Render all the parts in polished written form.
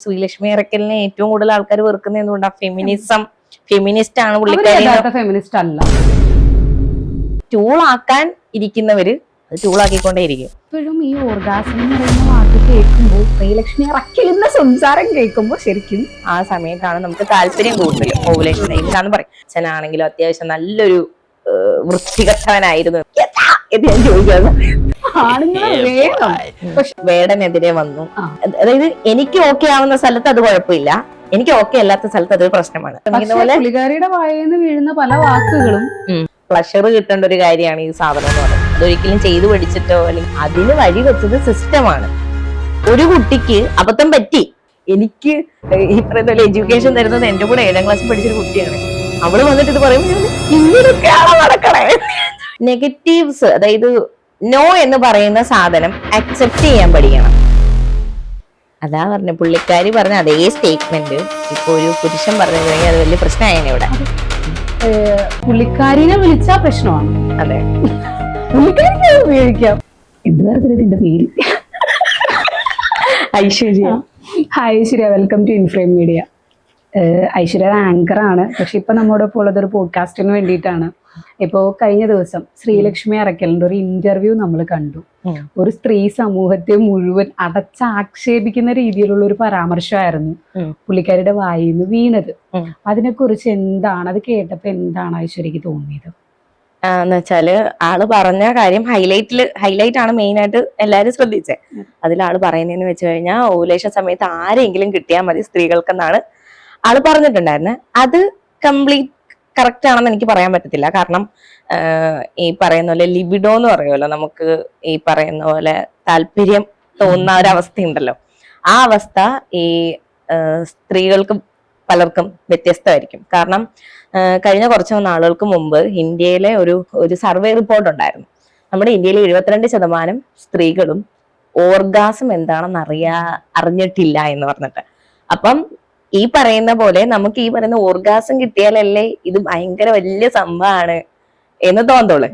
ശ്രീലക്ഷ്മി അറക്കലിനെ ഏറ്റവും കൂടുതൽ ആൾക്കാർ വെറുക്കുന്നത് എന്തുകൊണ്ടാ? ഫെമിനിസ്റ്റ് ആണ് പുള്ളിക്കാരി. ഫെമിനിസ്റ്റ് അല്ല, ടൂളാക്കാൻ ഇരിക്കുന്നവര് അത് ടൂളാക്കിക്കൊണ്ടേയിരിക്കും. ഇപ്പോഴും ഈ ഓർഗാസം എന്ന് പറയുന്ന വാക്ക് കേൾക്കുമ്പോൾ, ശ്രീലക്ഷ്മി അറക്കലിന്റെ സംസാരം കേൾക്കുമ്പോൾ ശരിക്കും ആ സമയത്താണ് നമുക്ക് താല്പര്യം കൂടുതൽ ഓവുലേഷൻ ടൈമിലാന്ന് പറയും. അച്ഛനാണെങ്കിലും അത്യാവശ്യം നല്ലൊരു വൃത്തികെട്ടവനായിരുന്നു എന്ന് ഞാൻ ചോദിക്കുന്നത്. വേടനെതിരെ വന്നു. അതായത് എനിക്ക് ഓക്കെ ആവുന്ന സ്ഥലത്ത് അത് കുഴപ്പമില്ല, എനിക്ക് ഓക്കെ അല്ലാത്ത സ്ഥലത്ത് അതൊരു പ്രശ്നമാണ്. പുള്ളിക്കാരിയുടെ വായന്ന് വീഴുന്ന പല വാക്കുകളും പ്ലഷർ കിട്ടേണ്ട ഒരു കാര്യമാണ് ഈ സാധനം എന്ന് പറയുന്നത്. അതൊരിക്കലും ചെയ്തു പഠിച്ചിട്ടോ അല്ലെങ്കിൽ അതിന് വഴി വെച്ചത് സിസ്റ്റമാണ്. ഒരു കുട്ടിക്ക് അബദ്ധം പറ്റി, എനിക്ക് ഈ പറയുന്ന പോലെ എഡ്യൂക്കേഷൻ തരുന്നത് എന്റെ കൂടെ 7ാം ക്ലാസ്സിൽ പഠിച്ചൊരു കുട്ടിയാണ്. അവള് വന്നിട്ട് ഇത് പറയുമ്പോൾ ഇങ്ങനെയൊക്കെയാണോ നടക്കണേ? നെഗറ്റീവ്സ്, അതായത് നോ എന്ന് പറയുന്ന സാധനം അക്സെപ്റ്റ് ചെയ്യാൻ പഠിക്കണം. അതാ പറഞ്ഞ പുള്ളിക്കാരി പറഞ്ഞ അതേ സ്റ്റേറ്റ്മെന്റ് ഇപ്പൊ ഒരു പുരുഷൻ പറഞ്ഞു കഴിഞ്ഞാൽ അത് വലിയ പ്രശ്നമായേനെ ഇവിടെ. പുള്ളിക്കാരിനെ വിളിച്ചാ പ്രശ്നമാണ്. അതെ, പുള്ളിക്കാരിനെ ഉപയോഗിക്കാം. എന്തുവാർത്തിന്റെ പേര്? Aishwarya. Hi Aishwarya, welcome to InFrame media. Aishwarya anchor ആണ്, പക്ഷെ ഇപ്പൊ നമ്മോടൊപ്പം ഉള്ളത് ഒരു പോഡ്കാസ്റ്റിന് വേണ്ടിയിട്ടാണ്. ഇപ്പോ കഴിഞ്ഞ ദിവസം ശ്രീലക്ഷ്മി അറക്കലിന്റെ ഒരു ഇന്റർവ്യൂ നമ്മൾ കണ്ടു. ഒരു സ്ത്രീ സമൂഹത്തെ മുഴുവൻ അടച്ചാക്ഷേപിക്കുന്ന രീതിയിലുള്ള ഒരു പരാമർശമായിരുന്നു പുള്ളിക്കാരിയുടെ വായിന്ന് വീണത്. അതിനെക്കുറിച്ച് എന്താണ്, അത് കേട്ടപ്പോ എന്താണ് ഐശ്വര്യക്ക് തോന്നിയത്? എന്നുവെച്ചാല് ആള് പറഞ്ഞ കാര്യം ഹൈലൈറ്റ് ആണ് മെയിൻ ആയിട്ട് എല്ലാരും ശ്രദ്ധിച്ചത്. അതിൽ ആള് പറയുന്നതെന്ന് വെച്ച് കഴിഞ്ഞാൽ ഓവുലേഷൻ സമയത്ത് ആരെങ്കിലും കിട്ടിയാൽ മതി സ്ത്രീകൾക്കെന്നാണ് ആള് പറഞ്ഞിട്ടുണ്ടായിരുന്നത്. അത് കംപ്ലീറ്റ് കറക്റ്റ് ആണെന്ന് എനിക്ക് പറയാൻ പറ്റത്തില്ല. കാരണം ഈ പറയുന്ന പോലെ ലിബിഡോ എന്ന് പറയുമല്ലോ, നമുക്ക് ഈ പറയുന്ന പോലെ താല്പര്യം തോന്നുന്ന ഒരവസ്ഥയുണ്ടല്ലോ, ആ അവസ്ഥ ഈ സ്ത്രീകൾക്ക് പലർക്കും വ്യത്യസ്തമായിരിക്കും. കാരണം കഴിഞ്ഞ കുറച്ച് നാളുകൾക്ക് മുമ്പ് ഇന്ത്യയിലെ ഒരു സർവേ റിപ്പോർട്ട് ഉണ്ടായിരുന്നു. നമ്മുടെ ഇന്ത്യയിലെ 72% സ്ത്രീകളും ഓർഗാസം എന്താണെന്ന് അറിഞ്ഞിട്ടില്ല എന്ന് പറഞ്ഞിട്ട്. അപ്പം ഈ പറയുന്ന പോലെ നമുക്ക് ഈ പറയുന്ന ഓർഗാസം കിട്ടിയാലല്ലേ ഇത് ഭയങ്കര വലിയ സംഭവമാണ് എന്ന് തോന്നുള്ളൂ.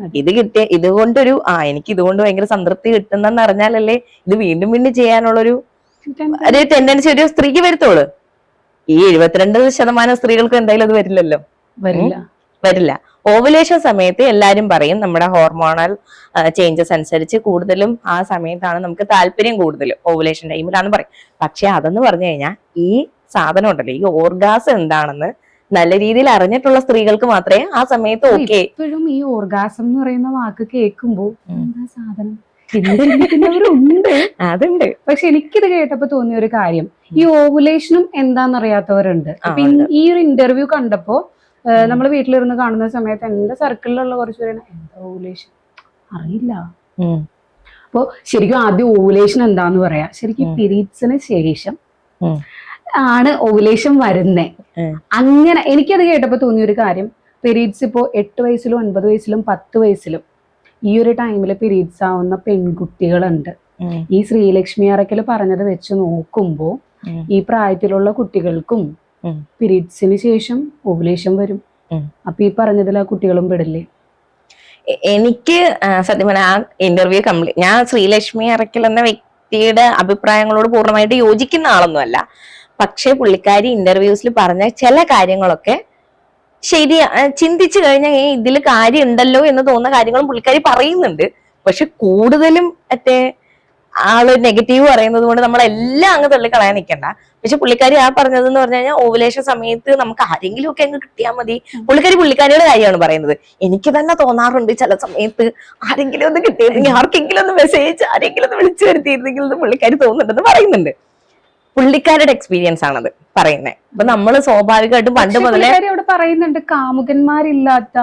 ഇതുകൊണ്ടൊരു എനിക്ക് ഇതുകൊണ്ട് ഭയങ്കര സംതൃപ്തി കിട്ടുന്നെന്ന് അറിഞ്ഞാലല്ലേ ഇത് വീണ്ടും വീണ്ടും ചെയ്യാനുള്ളൊരു ടെൻഡൻസി ഒരു സ്ത്രീക്ക് വരുത്തുള്ളൂ. ഈ 72% സ്ത്രീകൾക്ക് എന്തായാലും അത് വരില്ലല്ലോ, വരില്ല. ഓവുലേഷൻ സമയത്ത് എല്ലാരും പറയും നമ്മുടെ ഹോർമോണൽ ചേഞ്ചസ് അനുസരിച്ച് കൂടുതലും ആ സമയത്താണ് നമുക്ക് താല്പര്യം കൂടുതൽ ഓവുലേഷൻ ടൈമിലാന്ന് പറയും. പക്ഷെ അതെന്ന് പറഞ്ഞു കഴിഞ്ഞാൽ ഈ സാധനം ഉണ്ടല്ലോ, ഈ ഓർഗാസം എന്താണെന്ന് നല്ല രീതിയിൽ അറിഞ്ഞിട്ടുള്ള സ്ത്രീകൾക്ക് മാത്രമേ ആ സമയത്ത് ഓക്കെ. ഇപ്പോഴും ഈ ഓർഗാസം എന്ന് പറയുന്ന വാക്ക് കേൾക്കുമ്പോ എന്താ സാധനം ഉണ്ട്, അതുണ്ട്. പക്ഷെ എനിക്കിത് കേട്ടപ്പോ തോന്നിയ ഒരു കാര്യം, ഈ ഓവുലേഷനും എന്താണെന്നറിയാത്തവരുണ്ട്. ഈ ഒരു ഇന്റർവ്യൂ കണ്ടപ്പോ നമ്മൾ വീട്ടിലിരുന്ന് കാണുന്ന സമയത്ത് എന്റെ സർക്കിളിലുള്ള കുറച്ച് പേര് എന്താ ഓവുലേഷൻ അറിയില്ല. അപ്പൊ ശരിക്കും ആദ്യം ഓവുലേഷൻ എന്താന്ന് പറയാ, ശരിക്കും പീരീഡ്സിന് ശേഷം ആണ് ഓവുലേഷൻ വരുന്നേ. അങ്ങനെ എനിക്കത് കേട്ടപ്പോ തോന്നിയ ഒരു കാര്യം, പീരീഡ്സ് ഇപ്പോ 8 വയസ്സിലും 9 വയസ്സിലും 10 വയസ്സിലും ഈ ഒരു ടൈമില് പീരീഡ്സ് ആവുന്ന പെൺകുട്ടികളുണ്ട്. ഈ ശ്രീലക്ഷ്മി അറക്കൽ പറഞ്ഞത് വെച്ച് നോക്കുമ്പോ ഈ പ്രായത്തിലുള്ള കുട്ടികൾക്കും പീരീഡ്സിന് ശേഷം ഓവുലേഷൻ വരും. അപ്പൊ ഈ പറഞ്ഞതിൽ ആ കുട്ടികളും പെടില്ലേ? എനിക്ക് സത്യം പറഞ്ഞാൽ ആ ഇന്റർവ്യൂ ഞാൻ ശ്രീലക്ഷ്മി അറക്കൽ എന്ന വ്യക്തിയുടെ അഭിപ്രായങ്ങളോട് പൂർണ്ണമായിട്ട് യോജിക്കുന്ന ആളൊന്നുമല്ല. പക്ഷെ പുള്ളിക്കാരി ഇന്റർവ്യൂസിൽ പറഞ്ഞ ചില കാര്യങ്ങളൊക്കെ ശരിയാ, ചിന്തിച്ചു കഴിഞ്ഞാൽ ഇതിൽ കാര്യം ഉണ്ടല്ലോ എന്ന് തോന്നുന്ന കാര്യങ്ങളും പുള്ളിക്കാരി പറയുന്നുണ്ട്. പക്ഷെ കൂടുതലും ആള് നെഗറ്റീവ് പറയുന്നത് കൊണ്ട് നമ്മളെല്ലാം അങ്ങ് തള്ളിക്കളയാൻ നിൽക്കണ്ട. പക്ഷെ പുള്ളിക്കാരി ആ പറഞ്ഞതെന്ന് പറഞ്ഞു കഴിഞ്ഞാൽ ഓവുലേഷൻ സമയത്ത് നമുക്ക് ആരെങ്കിലും ഒക്കെ അങ്ങ് കിട്ടിയാൽ മതി. പുള്ളിക്കാരിയുടെ കാര്യമാണ് പറയുന്നത്. എനിക്ക് തന്നെ തോന്നാറുണ്ട് ചില സമയത്ത് ആരെങ്കിലും ഒന്ന് കിട്ടിയിരുന്നെങ്കിൽ, ആർക്കെങ്കിലും ഒന്ന് മെസ്സേജ് ആരെങ്കിലും ഒന്ന് വിളിച്ചു വരുത്തിയിരുന്നെങ്കിൽ എന്ന് പുള്ളിക്കാരി തോന്നുന്നുണ്ടെന്ന് പറയുന്നുണ്ട്. പുള്ളിക്കാരുടെ എക്സ്പീരിയൻസ് ആണത് പറയുന്നത്. അപ്പൊ നമ്മള് സ്വാഭാവികമായിട്ടും പണ്ട് മുതലേ അവിടെ പറയുന്നുണ്ട് കാമുകന്മാരില്ലാത്ത,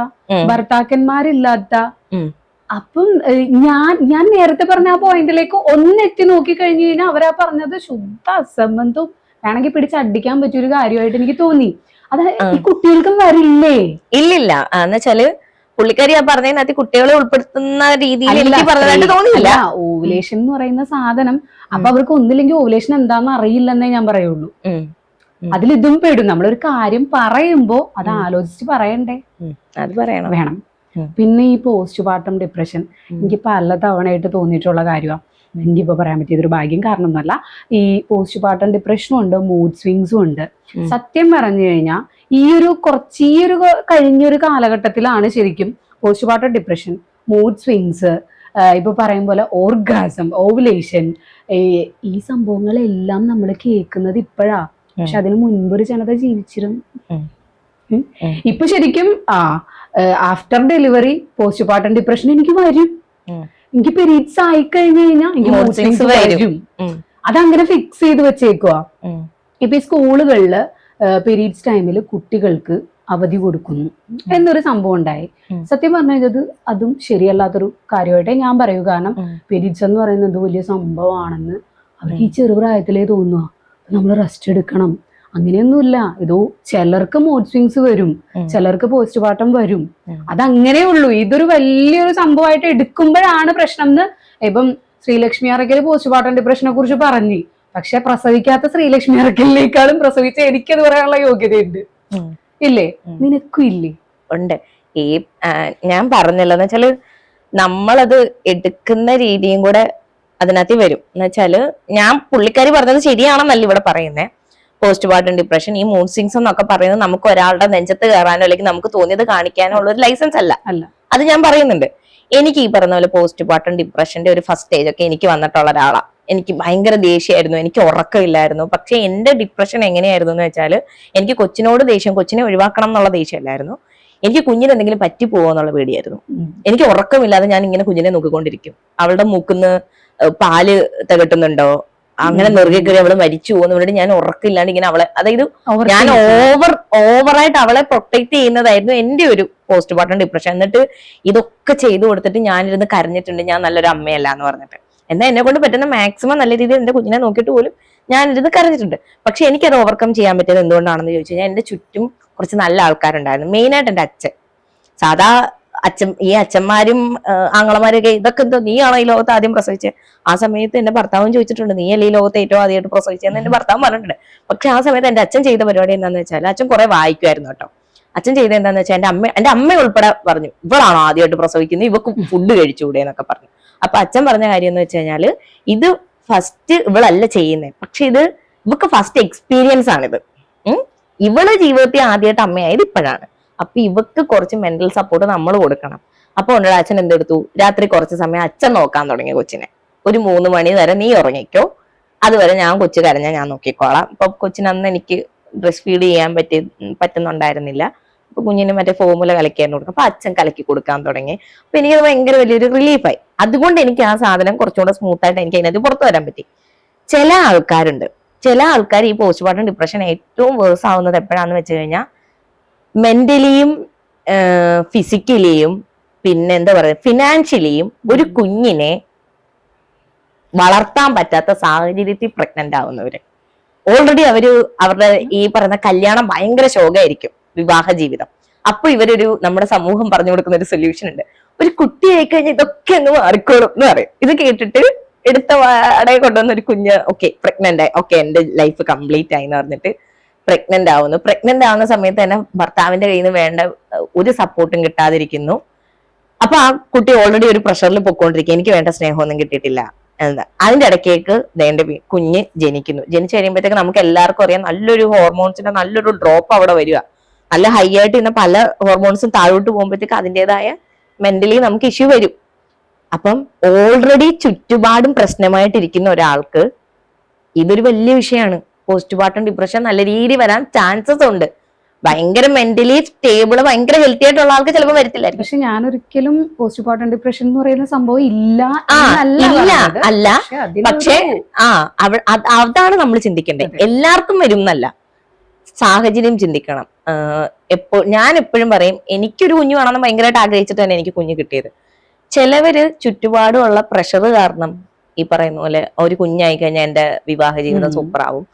ഭർത്താക്കന്മാരില്ലാത്ത. അപ്പം ഞാൻ നേരത്തെ പറഞ്ഞ ആ പോയിന്റിലേക്ക് ഒന്നെത്തി നോക്കി കഴിഞ്ഞു കഴിഞ്ഞാൽ അവരാ പറഞ്ഞത് ശുദ്ധ അസംബന്ധവും വേണമെങ്കിൽ പിടിച്ചടിക്കാൻ പറ്റിയൊരു കാര്യമായിട്ട് എനിക്ക് തോന്നി. അത് ഈ കുട്ടികൾക്കും വരില്ലേ? ഇല്ലില്ല. എന്നുവെച്ചാല് പുള്ളിക്കാരി ആ പറഞ്ഞതിനകത്ത് കുട്ടികളെ ഉൾപ്പെടുത്തുന്ന രീതിയിൽ എനിക്ക് പറഞ്ഞതായിട്ട് തോന്നിയില്ല. ഓവുലേഷൻ എന്ന് പറയുന്ന സാധനം അപ്പൊ അവർക്ക് ഒന്നില്ലെങ്കിൽ ഓവുലേഷൻ എന്താന്ന് അറിയില്ലെന്നേ ഞാൻ പറയുള്ളൂ. അതിലിതും പെടും. നമ്മളൊരു കാര്യം പറയുമ്പോ അത് ആലോചിച്ച് പറയണ്ടേ? അത് വേണം. പിന്നെ ഈ പോസ്റ്റ് പാർട്ടം ഡിപ്രഷൻ എനിക്ക് പല തവണയായിട്ട് തോന്നിയിട്ടുള്ള കാര്യമാണ്. എനിക്കിപ്പോ പറയാൻ പറ്റിയതൊരു ഭാഗ്യം. കാരണമൊന്നുമല്ല, ഈ പോസ്റ്റ് പാർട്ടം ഡിപ്രഷനും ഉണ്ട്, മൂഡ് സ്വിങ്സും ഉണ്ട്. സത്യം പറഞ്ഞു കഴിഞ്ഞാൽ ഈ ഒരു കഴിഞ്ഞൊരു കാലഘട്ടത്തിലാണ് ശരിക്കും post partum depression, mood swings, ഇപ്പൊ പറയും പോലെ ഓർഗാസം, ഓവുലേഷൻ, ഈ സംഭവങ്ങളെല്ലാം നമ്മൾ കേൾക്കുന്നത് ഇപ്പോഴാ. പക്ഷെ അതിന് മുൻപൊരു ജനത ജീവിച്ചിരുന്നു. ഇപ്പൊ ശരിക്കും after delivery post partum depression എനിക്ക് വരും. എനിക്ക് പീരീഡ്സ് ആയി കഴിഞ്ഞു കഴിഞ്ഞാൽ എനിക്ക് മൂഡ് സ്വിങ്സ് വരും. അതങ്ങനെ ഫിക്സ് ചെയ്ത് വെച്ചേക്കുവാ. ഇപ്പൊ ഈ സ്കൂളുകളില് പീരീഡ്സ് ടൈമിൽ കുട്ടികൾക്ക് അവധി കൊടുക്കുന്നു എന്നൊരു സംഭവം ഉണ്ടായി. സത്യം പറഞ്ഞത് അതും ശരിയല്ലാത്തൊരു കാര്യമായിട്ടേ ഞാൻ പറയൂ. കാരണം പീരീഡ്സ് എന്ന് പറയുന്നത് വലിയ സംഭവമാണെന്ന് അവർക്ക് ഈ ചെറുപ്രായത്തിലേ തോന്നുക. നമ്മൾ റെസ്റ്റ് എടുക്കണം, അങ്ങനെയൊന്നുമില്ല. ഇതോ ചിലർക്ക് മൂഡ് സ്വിങ്സ് വരും, ചിലർക്ക് പോസ്റ്റ് പാർട്ടം വരും. അതങ്ങനെ ഉള്ളൂ. ഇതൊരു വലിയൊരു സംഭവമായിട്ട് എടുക്കുമ്പോഴാണ് പ്രശ്നം എന്ന്. ഇപ്പം ശ്രീലക്ഷ്മി അറക്കൽ പോസ്റ്റ് പാർട്ടം ഡിപ്രഷനെ കുറിച്ച് പറഞ്ഞു. പക്ഷെ പ്രസവിക്കാത്ത ശ്രീലക്ഷ്മി അറക്കലിനേക്കാളും പ്രസവിച്ച എനിക്കത് പറയാനുള്ള യോഗ്യതയുണ്ട്. ഇല്ലേ? നിനക്കും ഇല്ലേ? ഉണ്ട്. ഈ ഞാൻ പറഞ്ഞല്ലോ എന്ന് വെച്ചാല് നമ്മളത് എടുക്കുന്ന രീതിയും കൂടെ അതിനകത്ത് വരും. എന്ന് വെച്ചാല് ഞാൻ പുള്ളിക്കാരി പറഞ്ഞത് ശരിയാണെന്നല്ല ഇവിടെ പറയുന്നേ. പോസ്റ്റ് പാർട്ടം ഡിപ്രഷൻ, ഈ മൂഡ് സ്വിങ്സ് എന്നൊക്കെ പറയുന്നത് നമുക്ക് ഒരാളുടെ നെഞ്ചത്ത് കയറാനോ അല്ലെങ്കിൽ നമുക്ക് തോന്നിയത് കാണിക്കാനോ ഉള്ള ഒരു ലൈസൻസ് അല്ല. അത് ഞാൻ പറയുന്നുണ്ട്. എനിക്ക് ഈ പറഞ്ഞ പോലെ പോസ്റ്റ് പാർട്ടം ഡിപ്രഷന്റെ ഒരു ഫസ്റ്റ് സ്റ്റേജ് ഒക്കെ എനിക്ക് വന്നിട്ടുള്ള ഒരാളാണ്. എനിക്ക് ഭയങ്കര ദേഷ്യമായിരുന്നു, എനിക്ക് ഉറക്കമില്ലായിരുന്നു. പക്ഷെ എന്റെ ഡിപ്രഷൻ എങ്ങനെയായിരുന്നു എന്ന് വെച്ചാൽ, എനിക്ക് കൊച്ചിനോട് ദേഷ്യം, കൊച്ചിനെ ഒഴിവാക്കണം എന്നുള്ള ദേഷ്യമല്ലായിരുന്നു, എനിക്ക് കുഞ്ഞിന് എന്തെങ്കിലും പറ്റിപ്പോവോ എന്നുള്ള പേടിയായിരുന്നു. എനിക്ക് ഉറക്കമില്ലാതെ ഞാൻ ഇങ്ങനെ കുഞ്ഞിനെ നോക്കിക്കൊണ്ടിരിക്കും. അവളുടെ മൂക്കുന്ന് പാല് തികട്ടുന്നുണ്ടോ, അങ്ങനെ നെറുകെ കയറി അവള് മരിച്ചു പോകുന്ന വേണ്ടി ഞാൻ ഉറക്കില്ലാണ്ട് ഇങ്ങനെ അവളെ, അതായത് ഞാൻ ഓവറായിട്ട് അവളെ പ്രൊട്ടക്ട് ചെയ്യുന്നതായിരുന്നു എന്റെ ഒരു പോസ്റ്റ് പാർട്ടം ഡിപ്രഷൻ. എന്നിട്ട് ഇതൊക്കെ ചെയ്തു കൊടുത്തിട്ട് ഞാനിരുന്ന് കരഞ്ഞിട്ടുണ്ട്, ഞാൻ നല്ലൊരു അമ്മയല്ല എന്ന് പറഞ്ഞിട്ട്. എന്നാൽ എന്നെ കൊണ്ട് പറ്റുന്ന മാക്സിമം നല്ല രീതിയിൽ എന്റെ കുഞ്ഞിനെ നോക്കിയിട്ട് പോലും ഞാനിരുന്ന് കരഞ്ഞിട്ടുണ്ട്. പക്ഷെ എനിക്കത് ഓവർകം ചെയ്യാൻ പറ്റിയത് എന്തുകൊണ്ടാണെന്ന് ചോദിച്ചു കഴിഞ്ഞാൽ, എന്റെ ചുറ്റും കുറച്ച് നല്ല ആൾക്കാരുണ്ടായിരുന്നു. മെയിനായിട്ട് എന്റെ അച്ഛൻ. സാധാ ഈ അച്ഛന്മാരും ആങ്ങളമാരൊക്കെ ഇതൊക്കെ എന്തോ, നീയാണോ ഈ ലോകത്ത് ആദ്യം പ്രസവിച്ചത്? ആ സമയത്ത് എന്റെ ഭർത്താവും ചോദിച്ചിട്ടുണ്ട്, നീയല്ലേ ഈ ലോകത്ത് ഏറ്റവും ആദ്യമായിട്ട് പ്രസവിച്ചതെന്ന് എന്റെ ഭർത്താവും പറഞ്ഞിട്ടുണ്ട്. പക്ഷെ ആ സമയത്ത് എന്റെ അച്ഛൻ ചെയ്ത പരിപാടി എന്താന്ന് വെച്ചാൽ, അച്ഛൻ കുറെ വായിക്കുമായിരുന്നു കേട്ടോ. അച്ഛൻ ചെയ്ത എന്താന്ന് വെച്ചാൽ, എന്റെ അമ്മ ഉൾപ്പെടെ പറഞ്ഞു, ഇവളാണോ ആദ്യമായിട്ട് പ്രസവിക്കുന്നത്, ഇവക്ക് ഫുഡ് കഴിച്ചുകൂടെ എന്നൊക്കെ പറഞ്ഞു. അപ്പൊ അച്ഛൻ പറഞ്ഞ കാര്യം എന്ന് വെച്ച് കഴിഞ്ഞാല്, ഇത് ഫസ്റ്റ് ഇവളല്ല ചെയ്യുന്നത്, പക്ഷെ ഇത് ഇവക്ക് ഫസ്റ്റ് എക്സ്പീരിയൻസ് ആണിത്. ഇവള് ജീവിതത്തിൽ ആദ്യമായിട്ട് അമ്മയായത് ഇപ്പോഴാണ്. അപ്പൊ ഇവക്ക് കുറച്ച് മെന്റൽ സപ്പോർട്ട് നമ്മൾ കൊടുക്കണം. അപ്പൊ ഉണ്ടോ അച്ഛൻ എന്തെടുത്തു, രാത്രി കുറച്ച് സമയം അച്ഛൻ നോക്കാൻ തുടങ്ങി കൊച്ചിനെ. ഒരു 3 മണി വരെ നീ ഉറങ്ങിക്കോ, അതുവരെ ഞാൻ കൊച്ചു കരഞ്ഞാൽ ഞാൻ നോക്കിക്കോളാം. ഇപ്പൊ കൊച്ചിന് അന്ന് എനിക്ക് ബ്രസ്റ്റ് ഫീഡ് ചെയ്യാൻ പറ്റുന്നുണ്ടായിരുന്നില്ല. അപ്പൊ കുഞ്ഞിന് മറ്റേ ഫോമുല കലക്കിയായിരുന്നു കൊടുക്കും. അപ്പൊ അച്ഛൻ കലക്കി കൊടുക്കാൻ തുടങ്ങി. അപ്പൊ എനിക്കത് ഭയങ്കര വലിയൊരു റിലീഫായി. അതുകൊണ്ട് എനിക്ക് ആ സാധനം കുറച്ചുകൂടെ സ്മൂത്തായിട്ട് എനിക്ക് അതിനകത്ത് പുറത്തു വരാൻ പറ്റി. ചില ആൾക്കാർ ഈ പോസ്റ്റ് പാർട്ടം ഡിപ്രഷൻ ഏറ്റവും വേഴ്സ് ആവുന്നത് എപ്പോഴാന്ന് വെച്ച് കഴിഞ്ഞാൽ, മെന്റലിയും ഫിസിക്കലിയും പിന്നെ എന്താ പറയുക ഫിനാൻഷ്യലിയും ഒരു കുഞ്ഞിനെ വളർത്താൻ പറ്റാത്ത സാഹചര്യത്തിൽ പ്രഗ്നന്റ് ആവുന്നവര്. ഓൾറെഡി അവരുടെ ഈ പറയുന്ന കല്യാണം ഭയങ്കര ശോകമായിരിക്കും, വിവാഹ ജീവിതം. അപ്പൊ നമ്മുടെ സമൂഹം പറഞ്ഞു കൊടുക്കുന്ന ഒരു സൊല്യൂഷൻ ഉണ്ട്. ഒരു കുട്ടിയായി കഴിഞ്ഞാൽ ഇതൊക്കെ ഒന്ന് മാറിക്കോളും എന്ന് പറയും. ഇത് കേട്ടിട്ട് എടുത്ത വാടക കൊണ്ടുവന്ന ഒരു കുഞ്ഞ് പ്രഗ്നന്റ് ആയി, എന്റെ ലൈഫ് കംപ്ലീറ്റ് ആയി എന്ന് പറഞ്ഞിട്ട് പ്രഗ്നന്റ് ആവുന്ന സമയത്ത് തന്നെ ഭർത്താവിന്റെ കയ്യിൽ നിന്ന് വേണ്ട ഒരു സപ്പോർട്ടും കിട്ടാതിരിക്കുന്നു. അപ്പൊ ആ കുട്ടി ഓൾറെഡി ഒരു പ്രഷറിൽ പൊക്കോണ്ടിരിക്കും, എനിക്ക് വേണ്ട സ്നേഹമൊന്നും കിട്ടിയിട്ടില്ല എന്ന്. അതിന്റെ ഇടയ്ക്കേക്ക് എന്റെ കുഞ്ഞ് ജനിച്ചു കഴിയുമ്പോഴത്തേക്ക് നമുക്ക് എല്ലാവർക്കും അറിയാം, നല്ലൊരു ഹോർമോൺസിന്റെ നല്ലൊരു ഡ്രോപ്പ് അവിടെ വരിക. നല്ല ഹൈ ആയിട്ട് ഇന്ന് പല ഹോർമോൺസും താഴോട്ട് പോകുമ്പോഴത്തേക്ക് അതിൻ്റെതായ മെന്റലി നമുക്ക് ഇഷ്യൂ വരും. അപ്പം ഓൾറെഡി ചുറ്റുപാടും പ്രശ്നമായിട്ടിരിക്കുന്ന ഒരാൾക്ക് ഇതൊരു വലിയ വിഷയമാണ്. പോസ്റ്റ് പാർട്ടം ഡിപ്രഷൻ നല്ല രീതിയിൽ വരാൻ ചാൻസസ് ഉണ്ട്. ഭയങ്കര മെന്റലി സ്റ്റേബിള് ഭയങ്കര ഹെൽത്തി ആയിട്ടുള്ള ആൾക്ക് ചിലപ്പോൾ വരത്തില്ലായിരിക്കും. പക്ഷെ ഞാൻ ഒരിക്കലും പോസ്റ്റ് പാർട്ടം ഡിപ്രഷൻ എന്ന് പറയുന്ന സംഭവം ഇല്ല അല്ല. പക്ഷേ അതാണ് നമ്മൾ ചിന്തിക്കേണ്ടത്. എല്ലാവർക്കും വരും എന്നല്ല, സാഹചര്യം ചിന്തിക്കണം. ഞാൻ എപ്പോഴും പറയും, എനിക്കൊരു കുഞ്ഞു വേണമെന്ന് ഭയങ്കരമായിട്ട് ആഗ്രഹിച്ചിട്ട് തന്നെ എനിക്ക് കുഞ്ഞ് കിട്ടിയത്. ചിലവര് ചുറ്റുപാടുമുള്ള പ്രഷർ കാരണം ഈ പറയുന്ന പോലെ ഒരു കുഞ്ഞായി കഴിഞ്ഞാൽ എന്റെ വിവാഹ ജീവിതം സൂപ്പറാവും,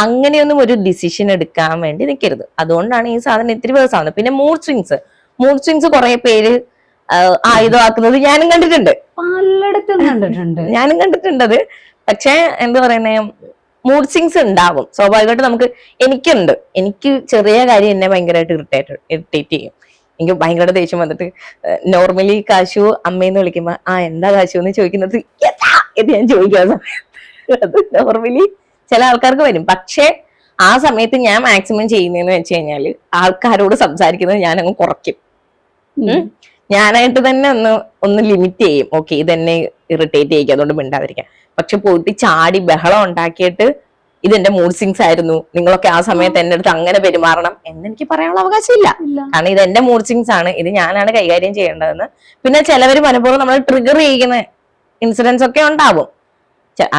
അങ്ങനെയൊന്നും ഒരു ഡിസിഷൻ എടുക്കാൻ വേണ്ടി നിൽക്കരുത്. അതുകൊണ്ടാണ് ഈ സാധനം ഇത്തിരി വേഴ്സ് ആവുന്നത്. പിന്നെ മൂഡ് സ്വിങ്സ് കുറെ പേര് ആയുധമാക്കുന്നത് ഞാനും കണ്ടിട്ടുണ്ട്, പലയിടത്തും കണ്ടിട്ടുണ്ട്, ഞാനും കണ്ടിട്ടുണ്ടത്. പക്ഷെ എന്താ പറയുന്നേ, മൂഡ് സ്വിങ്സ് ഉണ്ടാവും സ്വാഭാവികമായിട്ട്. എനിക്ക് ചെറിയ കാര്യം എന്നെ ഭയങ്കരമായിട്ട് ഇറിറ്റേറ്റ് ചെയ്യും. എനിക്ക് ഭയങ്കര ദേഷ്യം വന്നിട്ട് നോർമലി കാശു അമ്മയെന്ന് വിളിക്കുമ്പോ എന്താ കാശു എന്ന് ചോദിക്കുന്നത് എന്ന് ഞാൻ ചോദിക്കാൻ സമയത്ത് അത് നോർമലി ചില ആൾക്കാർക്ക് വരും. പക്ഷെ ആ സമയത്ത് ഞാൻ മാക്സിമം ചെയ്യുന്നതെന്ന് വെച്ച് കഴിഞ്ഞാല് ആൾക്കാരോട് സംസാരിക്കുന്നത് ഞാൻ അങ്ങ് കുറയ്ക്കും. ഞാനായിട്ട് തന്നെ ഒന്ന് ലിമിറ്റ് ചെയ്യും. ഓക്കെ, ഇതെന്നെ ഇറിറ്റേറ്റ് ചെയ്യിക്കും, അതുകൊണ്ട് മിണ്ടാതിരിക്കാം. പക്ഷെ പോയിട്ട് ചാടി ബഹളം ഉണ്ടാക്കിയിട്ട് ഇതെന്റെ മൂഡ് സ്വിങ്സ് ആയിരുന്നു, നിങ്ങളൊക്കെ ആ സമയത്ത് എന്റെ അടുത്ത് അങ്ങനെ പെരുമാറണം എന്ന് എനിക്ക് പറയാനുള്ള അവകാശമില്ല. കാരണം ഇത് എന്റെ മൂഡ് സ്വിങ്സ് ആണ്, ഇത് ഞാനാണ് കൈകാര്യം ചെയ്യേണ്ടതെന്ന്. പിന്നെ ചിലവര് മനഃപൂർവ്വം നമ്മൾ ട്രിഗർ ചെയ്യുന്ന ഇൻസിഡൻസ് ഒക്കെ ഉണ്ടാവും.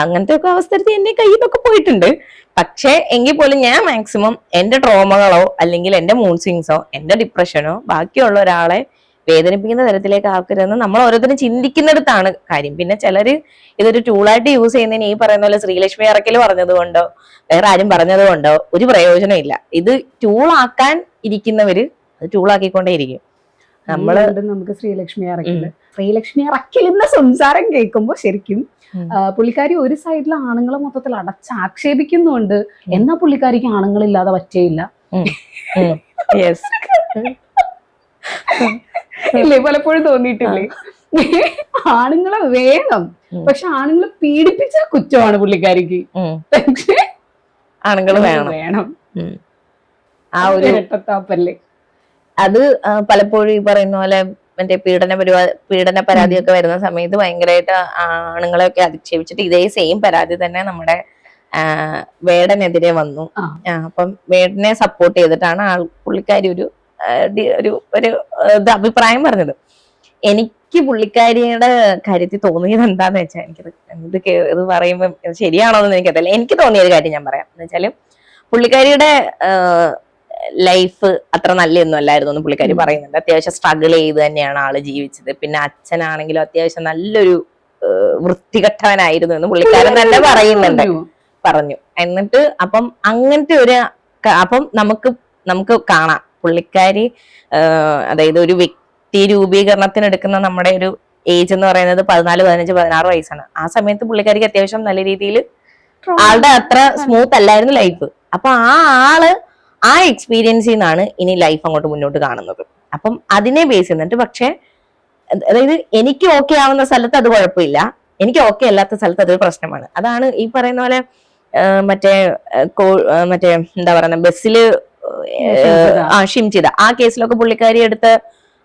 അങ്ങനത്തെ ഒക്കെ അവസ്ഥയിൽ എന്റെ കയ്യിൽ നിന്നൊക്കെ പോയിട്ടുണ്ട്. പക്ഷെ എങ്കിൽ പോലും ഞാൻ മാക്സിമം എന്റെ ട്രോമകളോ അല്ലെങ്കിൽ എന്റെ മൂഡ് സ്വിങ്സോ എന്റെ ഡിപ്രഷനോ ബാക്കിയുള്ള ഒരാളെ വേദനിപ്പിക്കുന്ന തരത്തിലേക്ക് ആക്കരുതെന്ന് നമ്മൾ ഓരോരുത്തരും ചിന്തിക്കുന്നിടത്താണ് കാര്യം. പിന്നെ ചിലര് ഇതൊരു ടൂളായിട്ട് യൂസ് ചെയ്യുന്നതിന് ഈ പറയുന്ന പോലെ ശ്രീലക്ഷ്മി അറക്കൽ പറഞ്ഞത് കൊണ്ടോ വേറെ ആരും പറഞ്ഞത് കൊണ്ടോ ഒരു പ്രയോജനം ഇല്ല. ഇത് ടൂളാക്കാൻ ഇരിക്കുന്നവര് അത് ടൂളാക്കിക്കൊണ്ടേയിരിക്കും. നമുക്ക് ശ്രീലക്ഷ്മി അറക്കലിന്റെ സംസാരം കേൾക്കുമ്പോ ശരിക്കും പുള്ളിക്കാരി ഒരു സൈഡിൽ ആണുങ്ങളെ മൊത്തത്തിൽ അടച്ചാക്ഷേപിക്കുന്നുണ്ട്, എന്നാ പുള്ളിക്കാരിക്ക് ആണുങ്ങളില്ലാതെ പറ്റേയില്ല. ഇല്ലേ, പലപ്പോഴും തോന്നിയിട്ടില്ലേ? ആണുങ്ങളെ വേണം, പക്ഷെ ആണുങ്ങളെ പീഡിപ്പിച്ച കുറ്റമാണ് പുള്ളിക്കാരിക്ക്. പക്ഷേ ആണുങ്ങൾ വേണം. ആ ഒരു ഇരട്ടത്താപ്പല്ലേ അത്. പലപ്പോഴും ഈ പറയുന്ന പോലെ മറ്റേ പീഡന പരാതിയൊക്കെ വരുന്ന സമയത്ത് ഭയങ്കരമായിട്ട് ആണുങ്ങളെയൊക്കെ അധിക്ഷേപിച്ചിട്ട് ഇതേ സെയിം പരാതി തന്നെ നമ്മുടെ വേടനെതിരെ വന്നു. അപ്പം വേടനെ സപ്പോർട്ട് ചെയ്തിട്ടാണ് പുള്ളിക്കാരി ഒരു അഭിപ്രായം പറഞ്ഞത്. എനിക്ക് പുള്ളിക്കാരിയുടെ കാര്യത്തിൽ തോന്നിയത് എന്താന്ന് വെച്ചാൽ, ഇത് പറയുമ്പോൾ ശരിയാണോ എന്ന് എനിക്കറിയില്ല. എനിക്ക് തോന്നിയൊരു കാര്യം ഞാൻ പറയാം. എന്ന് വെച്ചാല് പുള്ളിക്കാരിയുടെ ലൈഫ് അത്ര നല്ലൊന്നും അല്ലായിരുന്നു എന്ന് പുള്ളിക്കാരി പറയുന്നുണ്ട്. അത്യാവശ്യം സ്ട്രഗിൾ ചെയ്ത് തന്നെയാണ് ആള് ജീവിച്ചത്. പിന്നെ അച്ഛനാണെങ്കിലും അത്യാവശ്യം നല്ലൊരു വൃത്തികെട്ടവനായിരുന്നു എന്ന് പുള്ളിക്കാരൻ തന്നെ പറഞ്ഞു. എന്നിട്ട് അപ്പം അങ്ങനത്തെ അപ്പം നമുക്ക് കാണാം പുള്ളിക്കാരി അതായത് ഒരു വ്യക്തി രൂപീകരണത്തിനെടുക്കുന്ന നമ്മുടെ ഒരു ഏജ് എന്ന് പറയുന്നത് 14, 15, 16 വയസ്സാണ്. ആ സമയത്ത് പുള്ളിക്കാരിക്ക് അത്യാവശ്യം നല്ല രീതിയിൽ ആളുടെ അത്ര സ്മൂത്ത് അല്ലായിരുന്നു ലൈഫ്. അപ്പൊ ആ എക്സ്പീരിയൻസിൽ നിന്നാണ് ഇനി ലൈഫ് അങ്ങോട്ട് മുന്നോട്ട് കാണുന്നത്. അപ്പം അതിനെ ബേസ് ചെയ്തിട്ട്, പക്ഷെ അതായത് എനിക്ക് ഓക്കെ ആവുന്ന സ്ഥലത്ത് അത് കുഴപ്പമില്ല, എനിക്ക് ഓക്കെ അല്ലാത്ത സ്ഥലത്ത് അതൊരു പ്രശ്നമാണ്. അതാണ് ഈ പറയുന്ന പോലെ മറ്റേ എന്താ പറയുക, ബസ്സില് ഷിംചിത ആ കേസിലൊക്കെ പുള്ളിക്കാരി എടുത്ത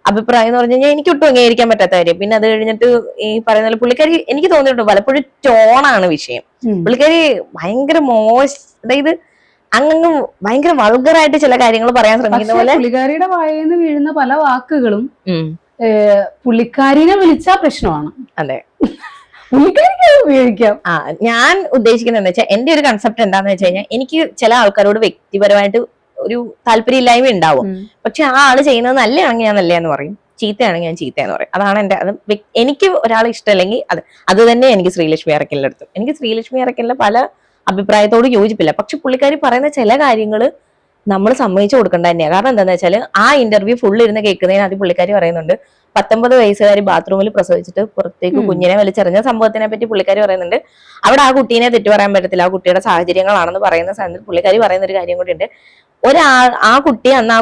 അഭിപ്രായം എന്ന് പറഞ്ഞു കഴിഞ്ഞാൽ എനിക്ക് ഒട്ടും അംഗീകരിക്കാൻ പറ്റാത്ത കാര്യം. പിന്നെ അത് കഴിഞ്ഞിട്ട് ഈ പറയുന്ന പോലെ പുള്ളിക്കാരി എനിക്ക് തോന്നിയിട്ടുണ്ട് പലപ്പോഴും ടോണാണ് വിഷയം. പുള്ളിക്കാരി ഭയങ്കര അതായത് അങ്ങ് ഭയങ്കര വൾഗറായിട്ട് ചില കാര്യങ്ങൾ പറയാൻ ശ്രമിക്കുന്ന പോലെ പുള്ളിക്കാരിയുടെ വായന്ന് വീഴുന്ന പല വാക്കുകളും പുള്ളിക്കാരിനെ വിളിച്ചാ പ്രശ്നമാണ്. അതെ, പുള്ളിക്കാരിക്ക് ഉപയോഗിക്കാം. ഞാൻ ഉദ്ദേശിക്കുന്നത് എന്താ വെച്ചാൽ, എന്റെ ഒരു കൺസെപ്റ്റ് എന്താന്ന് വെച്ച് കഴിഞ്ഞാൽ, എനിക്ക് ചില ആൾക്കാരോട് വ്യക്തിപരമായിട്ട് ഒരു താല്പര്യമില്ലായ്മ ഉണ്ടാവും. പക്ഷെ ആ ആള് ചെയ്യുന്നത് നല്ലതാണെങ്കിൽ ഞാൻ നല്ലതെന്ന് പറയും, ചീത്തയാണെങ്കിൽ ഞാൻ ചീത്തയെന്ന് പറയും. അതാണ് എനിക്ക് ഒരാളെ ഇഷ്ടമല്ലെങ്കിൽ അത് തന്നെ എനിക്ക് ശ്രീലക്ഷ്മി അറക്കലിന്റെ അടുത്ത്. എനിക്ക് ശ്രീലക്ഷ്മി അറക്കലിന്റെ പല അഭിപ്രായത്തോട് യോജിപ്പില്ല. പക്ഷെ പുള്ളിക്കാരി പറയുന്ന ചില കാര്യങ്ങൾ നമ്മൾ സമ്മതിച്ചു കൊടുക്കേണ്ട തന്നെയാണ്. കാരണം എന്താണെന്ന് വെച്ചാൽ, ആ ഇന്റർവ്യൂ ഫുൾ ഇരുന്ന് കേൾക്കുന്നതിന് അത് പുള്ളിക്കാരി പറയുന്നുണ്ട് 19 വയസ്സുകാരി ബാത്റൂമിൽ പ്രസവിച്ചിട്ട് പുറത്തേക്ക് കുഞ്ഞിനെ വലിച്ചെറിഞ്ഞ സംഭവത്തിനെ പറ്റി പുള്ളിക്കാരി പറയുന്നുണ്ട്. അവിടെ ആ കുട്ടീനെ തെറ്റു പറയാൻ പറ്റത്തില്ല, ആ കുട്ടിയുടെ സാഹചര്യങ്ങളാണെന്ന് പറയുന്ന സമയത്ത് പുള്ളിക്കാരി പറയുന്ന ഒരു കാര്യം കൂടി ഉണ്ട്. ആ കുട്ടി അന്ന് ആ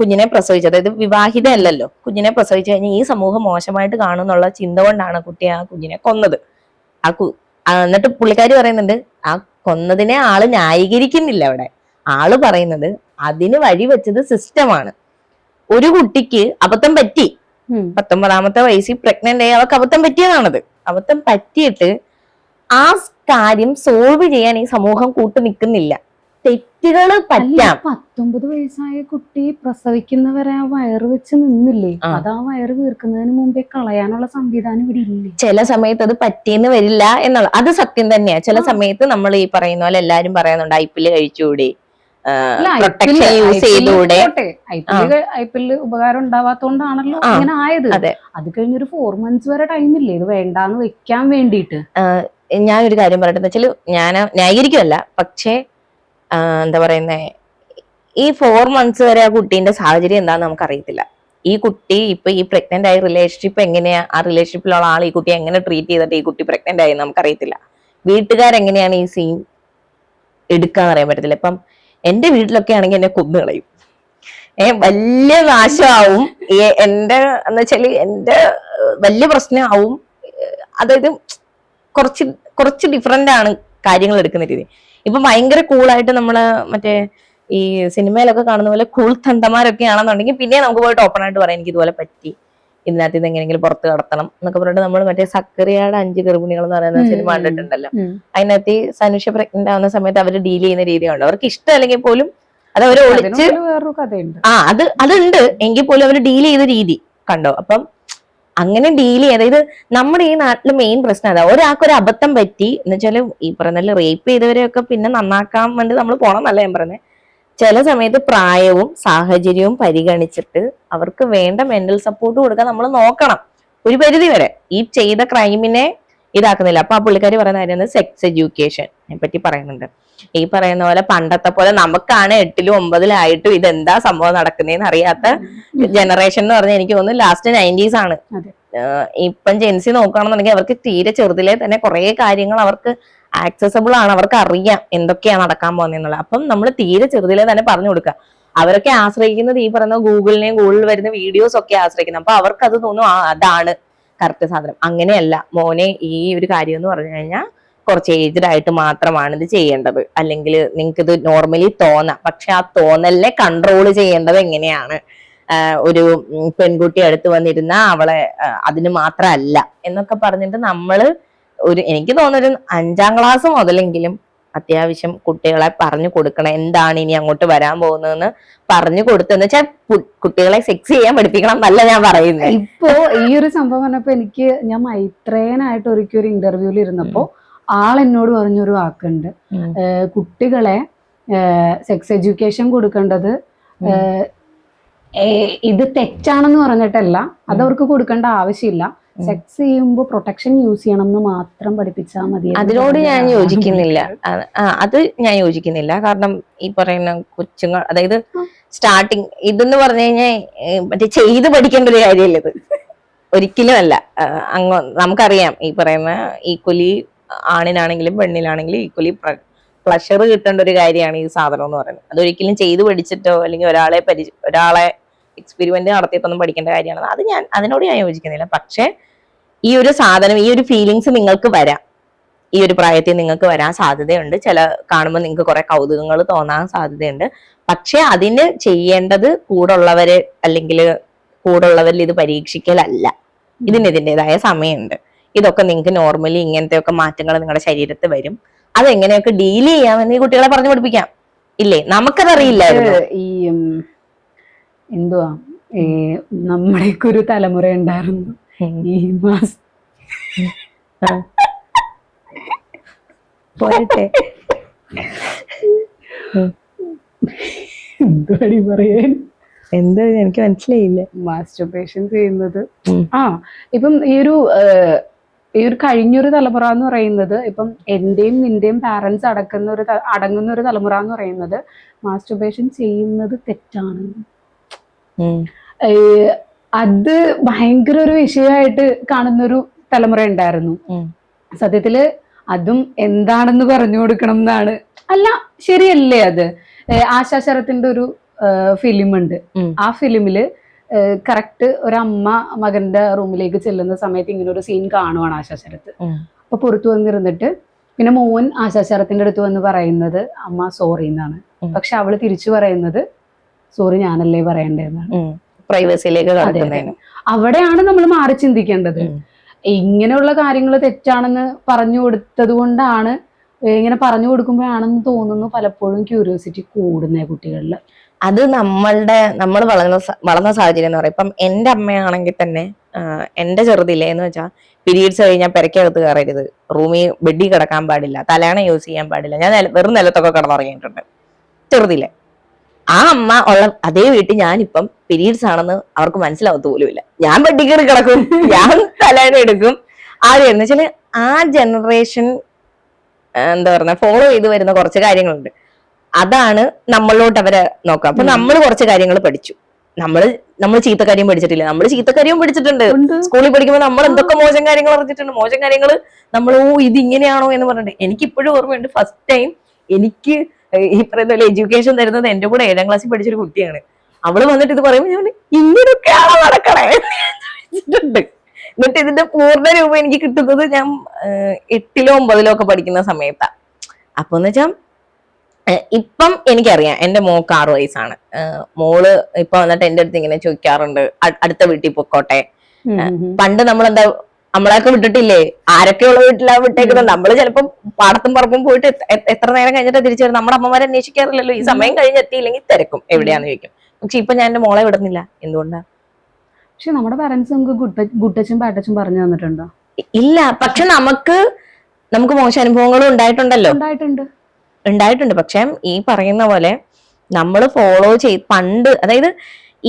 കുഞ്ഞിനെ പ്രസവിച്ചത്, അതായത് വിവാഹിത അല്ലല്ലോ, കുഞ്ഞിനെ പ്രസവിച്ചു കഴിഞ്ഞാൽ ഈ സമൂഹം മോശമായിട്ട് കാണുന്നുള്ള ചിന്ത കൊണ്ടാണ് കുട്ടി ആ കുഞ്ഞിനെ കൊന്നത്. എന്നിട്ട് പുള്ളിക്കാരി പറയുന്നുണ്ട്, ആ കൊന്നതിനെ ആള് ന്യായീകരിക്കുന്നില്ല. അവിടെ ആള് പറയുന്നത് അതിന് വഴിവെച്ചത് സിസ്റ്റമാണ്. ഒരു കുട്ടിക്ക് അബദ്ധം പറ്റി, 19ാമത്തെ വയസ്സിൽ പ്രഗ്നന്റ് ആയി അവർക്ക് അബദ്ധം പറ്റിയതാണത്. അബദ്ധം പറ്റിയിട്ട് ആ കാര്യം സോൾവ് ചെയ്യാൻ ഈ സമൂഹം കൂട്ടു നിൽക്കുന്നില്ല. തെറ്റുകൾ പറ്റാം. 19 വയസ്സായ കുട്ടി പ്രസവിക്കുന്നവരെ ആ വയറ് വെച്ച് നിന്നില്ലേ, അത് ആ വയറ് വീർക്കുന്നതിന് മുമ്പേ കളയാനുള്ള സംവിധാനം ഇവിടെ ഇല്ലേ? ചില സമയത്ത് അത് പറ്റിയെന്ന് വരില്ല എന്നുള്ള അത് സത്യം തന്നെയാ. ചില സമയത്ത് നമ്മൾ ഈ പറയുന്ന പോലെ എല്ലാരും പറയുന്നുണ്ട് ഐപ്പില് കഴിച്ചുകൂടി, പ്രൊട്ടക്ഷൻ യൂസ് ചെയ്തുകൂടെ. ഐപ്പില് ഉപകാരം ഉണ്ടാവാത്തോണ്ടാണല്ലോ ഇങ്ങനെ ആയത്. അത് കഴിഞ്ഞൊരു 4 months വരെ ടൈമില്ലേ ഇത് വേണ്ടാന്ന് വെക്കാൻ വേണ്ടിട്ട്. ഞാനൊരു കാര്യം പറയട്ടെ വെച്ചാല്, ഞാൻ ന്യായീകരിക്കുമല്ല, പക്ഷേ എന്താ പറയുന്നേ, ഈ 4 months വരെ ആ കുട്ടീന്റെ സാഹചര്യം എന്താന്ന് നമുക്ക് അറിയത്തില്ല. ഈ കുട്ടി ഇപ്പൊ ഈ പ്രഗ്നന്റ് ആയ റിലേഷൻഷിപ്പ് എങ്ങനെയാ, ആ റിലേഷൻഷിപ്പിലുള്ള ആൾ ഈ കുട്ടിയെ എങ്ങനെ ട്രീറ്റ് ചെയ്തിട്ട് ഈ കുട്ടി പ്രഗ്നന്റ് ആയി നമുക്കറിയത്തില്ല. വീട്ടുകാരെങ്ങനെയാണ് ഈ സീൻ എടുക്കാന്ന് അറിയാൻ പറ്റത്തില്ല. ഇപ്പം എന്റെ വീട്ടിലൊക്കെ ആണെങ്കിൽ എന്നെ കൊന്നു കളയും, വലിയ നാശമാവും. എന്റെ എന്ന് വെച്ചാല് എന്റെ വലിയ പ്രശ്നമാവും. അതായത് കുറച്ച് കുറച്ച് ഡിഫറെന്റ് ആണ് കാര്യങ്ങൾ എടുക്കുന്ന രീതി. ഇപ്പൊ ഭയങ്കര കൂളായിട്ട് നമ്മള് മറ്റേ ഈ സിനിമയിലൊക്കെ കാണുന്ന പോലെ കൂൾ തന്തമാരൊക്കെ ആണെന്നുണ്ടെങ്കിൽ പിന്നെ നമുക്ക് പോയിട്ട് ഓപ്പൺ ആയിട്ട് പറയാം എനിക്ക് ഇതുപോലെ പറ്റി, ഇതിനകത്ത് ഇത് എങ്ങനെയെങ്കിലും പുറത്ത് കടത്തണം എന്നൊക്കെ പറഞ്ഞിട്ട് നമ്മൾ മറ്റേ സക്കറിയയുടെ 5 ഗർഭിണികൾ എന്ന് പറയുന്ന സിനിമ കണ്ടിട്ടുണ്ടല്ലോ. അതിനകത്ത് സനുഷ പ്രഗ്നന്റ് ആവുന്ന സമയത്ത് അവർ ഡീൽ ചെയ്യുന്ന രീതിയുണ്ട്. അവർക്ക് ഇഷ്ടമല്ലെങ്കിൽ പോലും അത് അവർ ഒളിച്ച് വേറൊരു കഥയുണ്ട്. അതുണ്ട് എങ്കിൽ പോലും അവർ ഡീൽ ചെയ്ത രീതി കണ്ടോ. അപ്പം അങ്ങനെ ഡീൽ ചെയ്ത് അതായത് നമ്മുടെ ഈ നാട്ടില് മെയിൻ പ്രശ്നം അതാ, ഒരാൾക്കൊരു അബദ്ധം പറ്റി എന്ന് വെച്ചാല് ഈ പറയുന്ന റേപ്പ് ചെയ്തവരെയൊക്കെ പിന്നെ നന്നാക്കാൻ വേണ്ടി നമ്മൾ പോണം എന്നല്ല ഞാൻ പറഞ്ഞത്. ചില സമയത്ത് പ്രായവും സാഹചര്യവും പരിഗണിച്ചിട്ട് അവർക്ക് വേണ്ട മെന്റൽ സപ്പോർട്ട് കൊടുക്കാൻ നമ്മൾ നോക്കണം ഒരു പരിധി വരെ. ഈ ചെയ്ത ക്രൈമിനെ ഇതാക്കുന്നില്ല. അപ്പൊ ആ പുള്ളിക്കാരി പറയുന്ന കാര്യം സെക്സ് എഡ്യൂക്കേഷനെ പറ്റി പറയുന്നുണ്ട്. ഈ പറയുന്ന പോലെ പണ്ടത്തെ പോലെ നമുക്കാണ് 8ലും 9ലും ഇതെന്താ സംഭവം നടക്കുന്നതെന്ന് അറിയാത്ത ജനറേഷൻ എന്ന് പറഞ്ഞാൽ എനിക്ക് തോന്നുന്നു ലാസ്റ്റ് 90s ആണ്. ഇപ്പം ജെൻസി നോക്കുകയാണെന്നുണ്ടെങ്കിൽ അവർക്ക് തീരെ ചെറുതിലെ തന്നെ കുറെ കാര്യങ്ങൾ അവർക്ക് ആക്സസബിൾ ആണ്, അവർക്ക് അറിയാം എന്തൊക്കെയാണ് നടക്കാൻ പോകുന്നതെന്നുള്ളത്. അപ്പം നമ്മൾ തീരെ ചെറുതിലെ തന്നെ പറഞ്ഞു കൊടുക്കുക. അവരൊക്കെ ആശ്രയിക്കുന്നത് ഈ പറയുന്ന ഗൂഗിളിനെയും ഗൂഗിളിൽ വരുന്ന വീഡിയോസ് ഒക്കെ ആശ്രയിക്കുന്നത്. അപ്പൊ അവർക്ക് അത് തോന്നും അതാണ് കറക്റ്റ് സാധനം. അങ്ങനെയല്ല മോനെ, ഈ ഒരു കാര്യം എന്ന് പറഞ്ഞു കഴിഞ്ഞാൽ കുറച്ച് ഏജ്ഡ് ആയിട്ട് മാത്രമാണ് ഇത് ചെയ്യേണ്ടത്, അല്ലെങ്കിൽ നിങ്ങൾക്ക് ഇത് നോർമലി തോന്നാം, പക്ഷെ ആ തോന്നലിനെ കൺട്രോൾ ചെയ്യേണ്ടത് എങ്ങനെയാണ്, ഒരു പെൺകുട്ടി അടുത്ത് വന്നിരുന്ന അവളെ അതിന് മാത്രമല്ല എന്നൊക്കെ പറഞ്ഞിട്ട് നമ്മള് എനിക്ക് തോന്നുന്നൊരു 5ാം ക്ലാസ് മുതലെങ്കിലും അത്യാവശ്യം കുട്ടികളെ പറഞ്ഞു കൊടുക്കണം എന്താണ് ഇനി അങ്ങോട്ട് വരാൻ പോകുന്നതെന്ന് പറഞ്ഞു കൊടുത്തെന്ന് വെച്ചാൽ കുട്ടികളെ സെക്സ് ചെയ്യാൻ പഠിപ്പിക്കണം എന്നല്ല ഞാൻ പറയുന്നത്. ഇപ്പോ ഈ ഒരു സംഭവം പറഞ്ഞപ്പോ ഞാൻ മൈത്രേനായിട്ട് ഒരിക്കൽ ഒരു ഇന്റർവ്യൂവിൽ ഇരുന്നപ്പോ ആളെന്നോട് പറഞ്ഞൊരു വാക്കുണ്ട്, കുട്ടികളെ സെക്സ് എഡ്യൂക്കേഷൻ കൊടുക്കേണ്ടത് ഇത് തെറ്റാണെന്ന് പറഞ്ഞിട്ടല്ല, അതവർക്ക് കൊടുക്കേണ്ട ആവശ്യമില്ല, സെക്സ് ചെയ്യുമ്പോൾ പ്രൊട്ടക്ഷൻ യൂസ് ചെയ്യണം എന്ന് മാത്രം പഠിപ്പിച്ചാൽ മതി. അതിനോട് ഞാൻ യോജിക്കുന്നില്ല. അത് ഞാൻ യോജിക്കുന്നില്ല. കാരണം ഈ പറയുന്ന കൊച്ചുങ്ങൾ, അതായത് സ്റ്റാർട്ടിങ് ഇതെന്ന് പറഞ്ഞു കഴിഞ്ഞാൽ മറ്റേ ചെയ്ത് പഠിക്കേണ്ട ഒരു കാര്യമല്ല ഇത്, ഒരിക്കലും അല്ല. നമുക്കറിയാം ഈ പറയുന്ന ഈക്വലി ആണിനാണെങ്കിലും പെണ്ണിനാണെങ്കിലും ഈക്വലി പ്ലഷർ കിട്ടേണ്ട ഒരു കാര്യമാണ് ഈ സാധനം എന്ന് പറയുന്നത്. അതൊരിക്കലും ചെയ്ത് പഠിച്ചിട്ടോ അല്ലെങ്കിൽ ഒരാളെ എക്സ്പെരിമെന്റ് നടത്തിയിട്ടൊന്നും പഠിക്കേണ്ട കാര്യമാണ്. അതിനോട് ഞാൻ യോജിക്കുന്നില്ല. പക്ഷെ ഈ ഒരു സാധനം, ഈ ഒരു ഫീലിങ്സ് നിങ്ങൾക്ക് വരാം, ഈ ഒരു പ്രായത്തിൽ നിങ്ങൾക്ക് വരാൻ സാധ്യതയുണ്ട്. ചില കാണുമ്പോൾ നിങ്ങൾക്ക് കുറെ കൗതുകങ്ങൾ തോന്നാൻ സാധ്യതയുണ്ട്. പക്ഷെ അതിന് ചെയ്യേണ്ടത് കൂടുള്ളവര് അല്ലെങ്കിൽ കൂടുള്ളവരിൽ ഇത് പരീക്ഷിക്കലല്ല. ഇതിൻ്റെതായ സമയമുണ്ട്. ഇതൊക്കെ നിങ്ങൾക്ക് നോർമലി ഇങ്ങനത്തെ ഒക്കെ മാറ്റങ്ങൾ നിങ്ങളുടെ ശരീരത്തിൽ വരും. അതെങ്ങനെയൊക്കെ ഡീൽ ചെയ്യാമെന്ന് ഈ കുട്ടികളെ പറഞ്ഞു പഠിപ്പിക്കാം. ഇല്ലേ, നമുക്കതറിയില്ലായിരുന്നു. ഈ എന്തുവാ നമ്മുടെയൊക്കെ ഒരു തലമുറ ഉണ്ടായിരുന്നു ഈ പോരട്ടെ എന്തുവാടി പറയാൻ, എന്താ എനിക്ക് മനസ്സിലായില്ല. മാസ്റ്റർബേഷൻ ചെയ്യുന്നത് ഇപ്പം ഈ ഒരു കഴിഞ്ഞൊരു തലമുറ എന്ന് പറയുന്നത്, ഇപ്പം എന്റെയും നിന്റെയും പാരന്റ്സ് അടങ്ങുന്ന ഒരു തലമുറ എന്ന് പറയുന്നത് മാസ്റ്റർബേഷൻ ചെയ്യുന്നത് തെറ്റാണ്. അത് ഭയങ്കര ഒരു വിഷയമായിട്ട് കാണുന്നൊരു തലമുറ ഉണ്ടായിരുന്നു. സത്യത്തില് അതും എന്താണെന്ന് പറഞ്ഞു കൊടുക്കണം എന്നാണ്. അല്ല, ശരിയല്ലേ? അത് ആശാ ശരത്തിന്റെ ഒരു ഫിലിം ഉണ്ട്. ആ ഫിലിമില് കറക്റ്റ് ഒരമ്മ മകന്റെ റൂമിലേക്ക് ചെല്ലുന്ന സമയത്ത് ഇങ്ങനെ ഒരു സീൻ കാണുവാണ് ആശാ ശരത്ത്. അപ്പൊ പുറത്തു വന്നിരുന്നിട്ട് പിന്നെ മോൻ ആശാ ശരത്തിന്റെ അടുത്ത് വന്ന് പറയുന്നത് അമ്മ സോറി എന്നാണ്. പക്ഷെ അവള് തിരിച്ചു പറയുന്നത് സോറി ഞാനല്ലേ പറയണ്ടേന്നാണ്. പ്രൈവസിയിലേക്ക് കടക്കുന്നതിന് അവിടെയാണ് നമ്മൾ മാറി ചിന്തിക്കേണ്ടത്. ഇങ്ങനെയുള്ള കാര്യങ്ങൾ തെറ്റാണെന്ന് പറഞ്ഞു കൊടുത്തത് കൊണ്ടാണ്, ഇങ്ങനെ പറഞ്ഞു കൊടുക്കുമ്പോഴാണെന്ന് തോന്നുന്നു പലപ്പോഴും ക്യൂരിയോസിറ്റി കൂടുന്ന കുട്ടികളിൽ. അത് നമ്മൾ വളർന്ന സാഹചര്യം എന്ന് പറയും. ഇപ്പം എന്റെ അമ്മയാണെങ്കിൽ തന്നെ എന്റെ ചെറുതില്ലേ എന്ന് വെച്ചാൽ പീരീഡ്സ് കഴിഞ്ഞാൽ പെരക്കകത്ത് കയറരുത്, റൂമിൽ ബെഡിൽ കിടക്കാൻ പാടില്ല, തലയണ യൂസ് ചെയ്യാൻ പാടില്ല. ഞാൻ വെറും നിലത്തൊക്കെ കിടന്നുറങ്ങിയിട്ടുണ്ട് ചെറുതിലെ. ആ അമ്മ ഉള്ള അതേ വീട്ടിൽ ഞാനിപ്പം പീരീഡ്സ് ആണെന്ന് അവർക്ക് മനസ്സിലാവത്ത് പോലുമില്ല. ഞാൻ ബെഡിൽ കയറി കിടക്കും, ഞാൻ തലയണ എടുക്കും. ആരെയെന്ന് വെച്ചാല് ആ ജനറേഷൻ എന്താ പറയുക ഫോളോ ചെയ്ത് വരുന്ന കുറച്ച് കാര്യങ്ങളുണ്ട്. അതാണ് നമ്മളിലോട്ട് അവരെ നോക്കാം. അപ്പൊ നമ്മൾ കുറച്ച് കാര്യങ്ങൾ പഠിച്ചു. നമ്മൾ ചീത്തക്കാര്യം പഠിച്ചിട്ടില്ല, നമ്മൾ ചീത്തക്കാര്യവും പഠിച്ചിട്ടുണ്ട്. സ്കൂളിൽ പഠിക്കുമ്പോൾ നമ്മൾ എന്തൊക്കെ മോശം കാര്യങ്ങൾ അറിഞ്ഞിട്ടുണ്ട്. മോശം കാര്യങ്ങൾ നമ്മൾ ഇത് ഇങ്ങനെയാണോ എന്ന് പറഞ്ഞിട്ട് എനിക്കിപ്പോഴും ഓർമ്മയുണ്ട്. ഫസ്റ്റ് ടൈം എനിക്ക് ഈ പറയുന്ന പോലെ എഡ്യൂക്കേഷൻ തരുന്നത് എന്റെ കൂടെ 7ാം ക്ലാസ്സിൽ പഠിച്ചൊരു കുട്ടിയാണ്. അവള് വന്നിട്ട് ഇത് പറയുമ്പോൾ ഞാൻ ഇങ്ങനെയൊക്കെയാണോ നടക്കണേ ചോദിച്ചിട്ടുണ്ട്. എന്നിട്ട് ഇതിന്റെ പൂർണ്ണ രൂപം എനിക്ക് കിട്ടുന്നത് ഞാൻ 8-ലോ 9-ലോ ഒക്കെ പഠിക്കുന്ന സമയത്താ. അപ്പൊ എന്ന് വെച്ചാൽ ഇപ്പം എനിക്കറിയാം എന്റെ മോക്ക് 6 വയസ്സാണ്. മോള് ഇപ്പൊ വന്നിട്ട് എന്റെ അടുത്ത് ഇങ്ങനെ ചോദിക്കാറുണ്ട്, അടുത്ത വീട്ടിൽ പൊക്കോട്ടെ. പണ്ട് നമ്മളെന്താ നമ്മളെയൊക്കെ വിട്ടിട്ടില്ലേ, ആരൊക്കെയുള്ള വീട്ടിലാ വിട്ടേക്കുന്നത്. നമ്മള് ചിലപ്പം പാടത്തും പറമ്പും പോയിട്ട് എത്ര നേരം കഴിഞ്ഞിട്ട് തിരിച്ചു വരും. നമ്മുടെ അമ്മമാരെ അന്വേഷിക്കാറില്ലല്ലോ. ഈ സമയം കഴിഞ്ഞ് എത്തിയില്ലെങ്കിൽ തിരക്കും എവിടെയാന്ന് ചോദിക്കും. പക്ഷെ ഇപ്പൊ ഞാൻ എന്റെ മോളെ വിടുന്നില്ല. എന്തുകൊണ്ടാ? പക്ഷെ നമ്മുടെ പാരന്റ്സ് നമുക്ക് ഗുട്ടച്ചും പാട്ടച്ചും പറഞ്ഞു തന്നിട്ടുണ്ടോ? ഇല്ല. പക്ഷെ നമുക്ക് മോശം അനുഭവങ്ങളും ഉണ്ടായിട്ടുണ്ടല്ലോ. ഉണ്ടായിട്ടുണ്ട്. പക്ഷെ ഈ പറയുന്ന പോലെ നമ്മൾ ഫോളോ പണ്ട്, അതായത്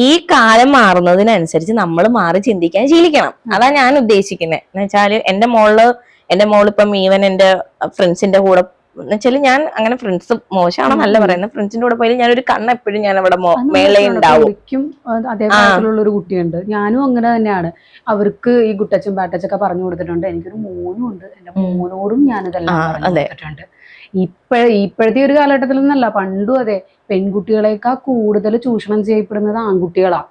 ഈ കാലം മാറുന്നതിനനുസരിച്ച് നമ്മൾ മാറി ചിന്തിക്കാൻ ശീലിക്കണം. അതാ ഞാൻ ഉദ്ദേശിക്കുന്നത്. എന്ന് വെച്ചാല് എന്റെ മോളിപ്പം ഈവൻ എന്റെ ഫ്രണ്ട്സിന്റെ കൂടെ എന്ന് വെച്ചാല്, ഞാൻ അങ്ങനെ ഫ്രണ്ട്സ് മോശമാണെന്നല്ല പറയുന്നത്, ഫ്രണ്ട്സിന്റെ കൂടെ പോയാലും ഞാനൊരു കണ്ണ് എപ്പോഴും ഞാൻ അവിടെ മേളെ ഉണ്ടാവും. അതേപോലുള്ള ഒരു കുട്ടിയുണ്ട്, ഞാനും അങ്ങനെ തന്നെയാണ്. അവർക്ക് ഈ ഗുട്ടച്ചും പാട്ടച്ചൊക്കെ പറഞ്ഞു കൊടുത്തിട്ടുണ്ട്. എനിക്കൊരു മോനും ഉണ്ട്, എന്റെ മോനോടും ഞാനിതെല്ലാം പറഞ്ഞു കൊടുത്തിട്ടുണ്ട്. ഇപ്പോഴത്തെ ഒരു കാലഘട്ടത്തിൽ നിന്നല്ല, പണ്ടും അതെ. പെൺകുട്ടികളെക്കാൾ കൂടുതൽ ചൂഷണം ചെയ്യപ്പെടുന്നത് ആൺകുട്ടികളാ.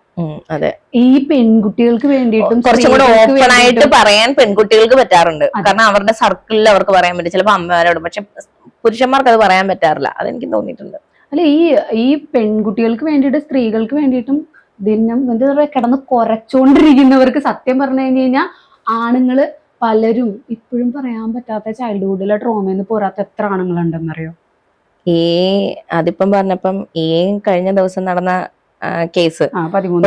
അതെ. ഈ പെൺകുട്ടികൾക്ക് വേണ്ടിയിട്ടും കുറച്ചും കൂടെ ഓപ്പൺ ആയിട്ട് പറയാൻ പെൺകുട്ടികൾക്ക് പറ്റാറുണ്ട്. കാരണം അവരുടെ സർക്കിളിൽ അവർക്ക് പറയാൻ പറ്റും, ചിലപ്പോൾ അമ്മമാരോട്. പക്ഷെ പുരുഷന്മാർക്ക് അത് പറയാൻ പറ്റാറില്ല. അതെനിക്ക് തോന്നിയിട്ടുണ്ട്. അല്ല, ഈ പെൺകുട്ടികൾക്ക് വേണ്ടിയിട്ട് സ്ത്രീകൾക്ക് വേണ്ടിയിട്ടും ദിനം എന്താ പറയുക, കിടന്ന് കുറച്ചോണ്ടിരിക്കുന്നവർക്ക് സത്യം പറഞ്ഞു കഴിഞ്ഞു കഴിഞ്ഞാൽ ആണുങ്ങള് പലരും ഇപ്പോഴും പറയാൻ പറ്റാത്ത ചൈൽഡ്ഹുഡിലെ ട്രോമയെന്ന് പോരാത്ത എത്ര ആണുങ്ങളുണ്ടെന്നറിയോ? അതിപ്പം പറഞ്ഞപ്പം കഴിഞ്ഞ ദിവസം നടന്ന കേസ്,